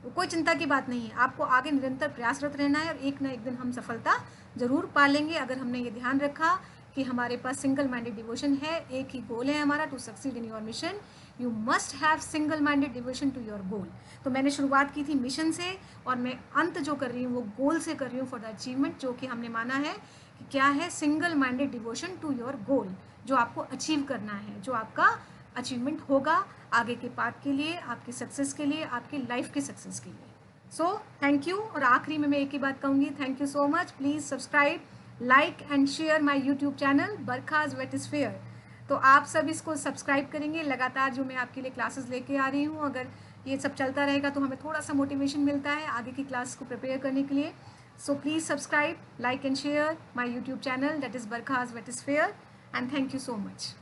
तो कोई चिंता की बात नहीं है। आपको आगे निरंतर प्रयासरत रहना है, और एक ना एक दिन हम सफलता जरूर पा लेंगे अगर हमने ये ध्यान रखा कि हमारे पास सिंगल माइंडेड डिवोशन है। एक ही गोल है हमारा, to succeed in your mission you must have single minded devotion to your goal. तो मैंने शुरुआत की थी मिशन से, और मैं अंत जो कर रही हूँ वो गोल से कर रही हूँ, फॉर द अचीवमेंट, जो कि हमने माना है कि क्या है, single minded devotion to your goal, जो आपको अचीव करना है, जो आपका अचीवमेंट होगा आगे के पार्ट के लिए, आपकी सक्सेस के लिए, आपकी लाइफ की सक्सेस के लिए। So thank you. और आखिरी में मैं एक ही बात कहूँगी, thank you so much. Please subscribe, like and share my YouTube channel Barkha's वेटिसफेयर। तो आप सब इसको सब्सक्राइब करेंगे, लगातार जो मैं आपके लिए क्लासेस लेके आ रही हूँ, अगर ये सब चलता रहेगा तो हमें थोड़ा सा मोटिवेशन मिलता है आगे की क्लास को प्रिपेयर करने के लिए। So please subscribe, like and share my YouTube channel, that is Barkha's वेटिसफेयर, and thank you so much.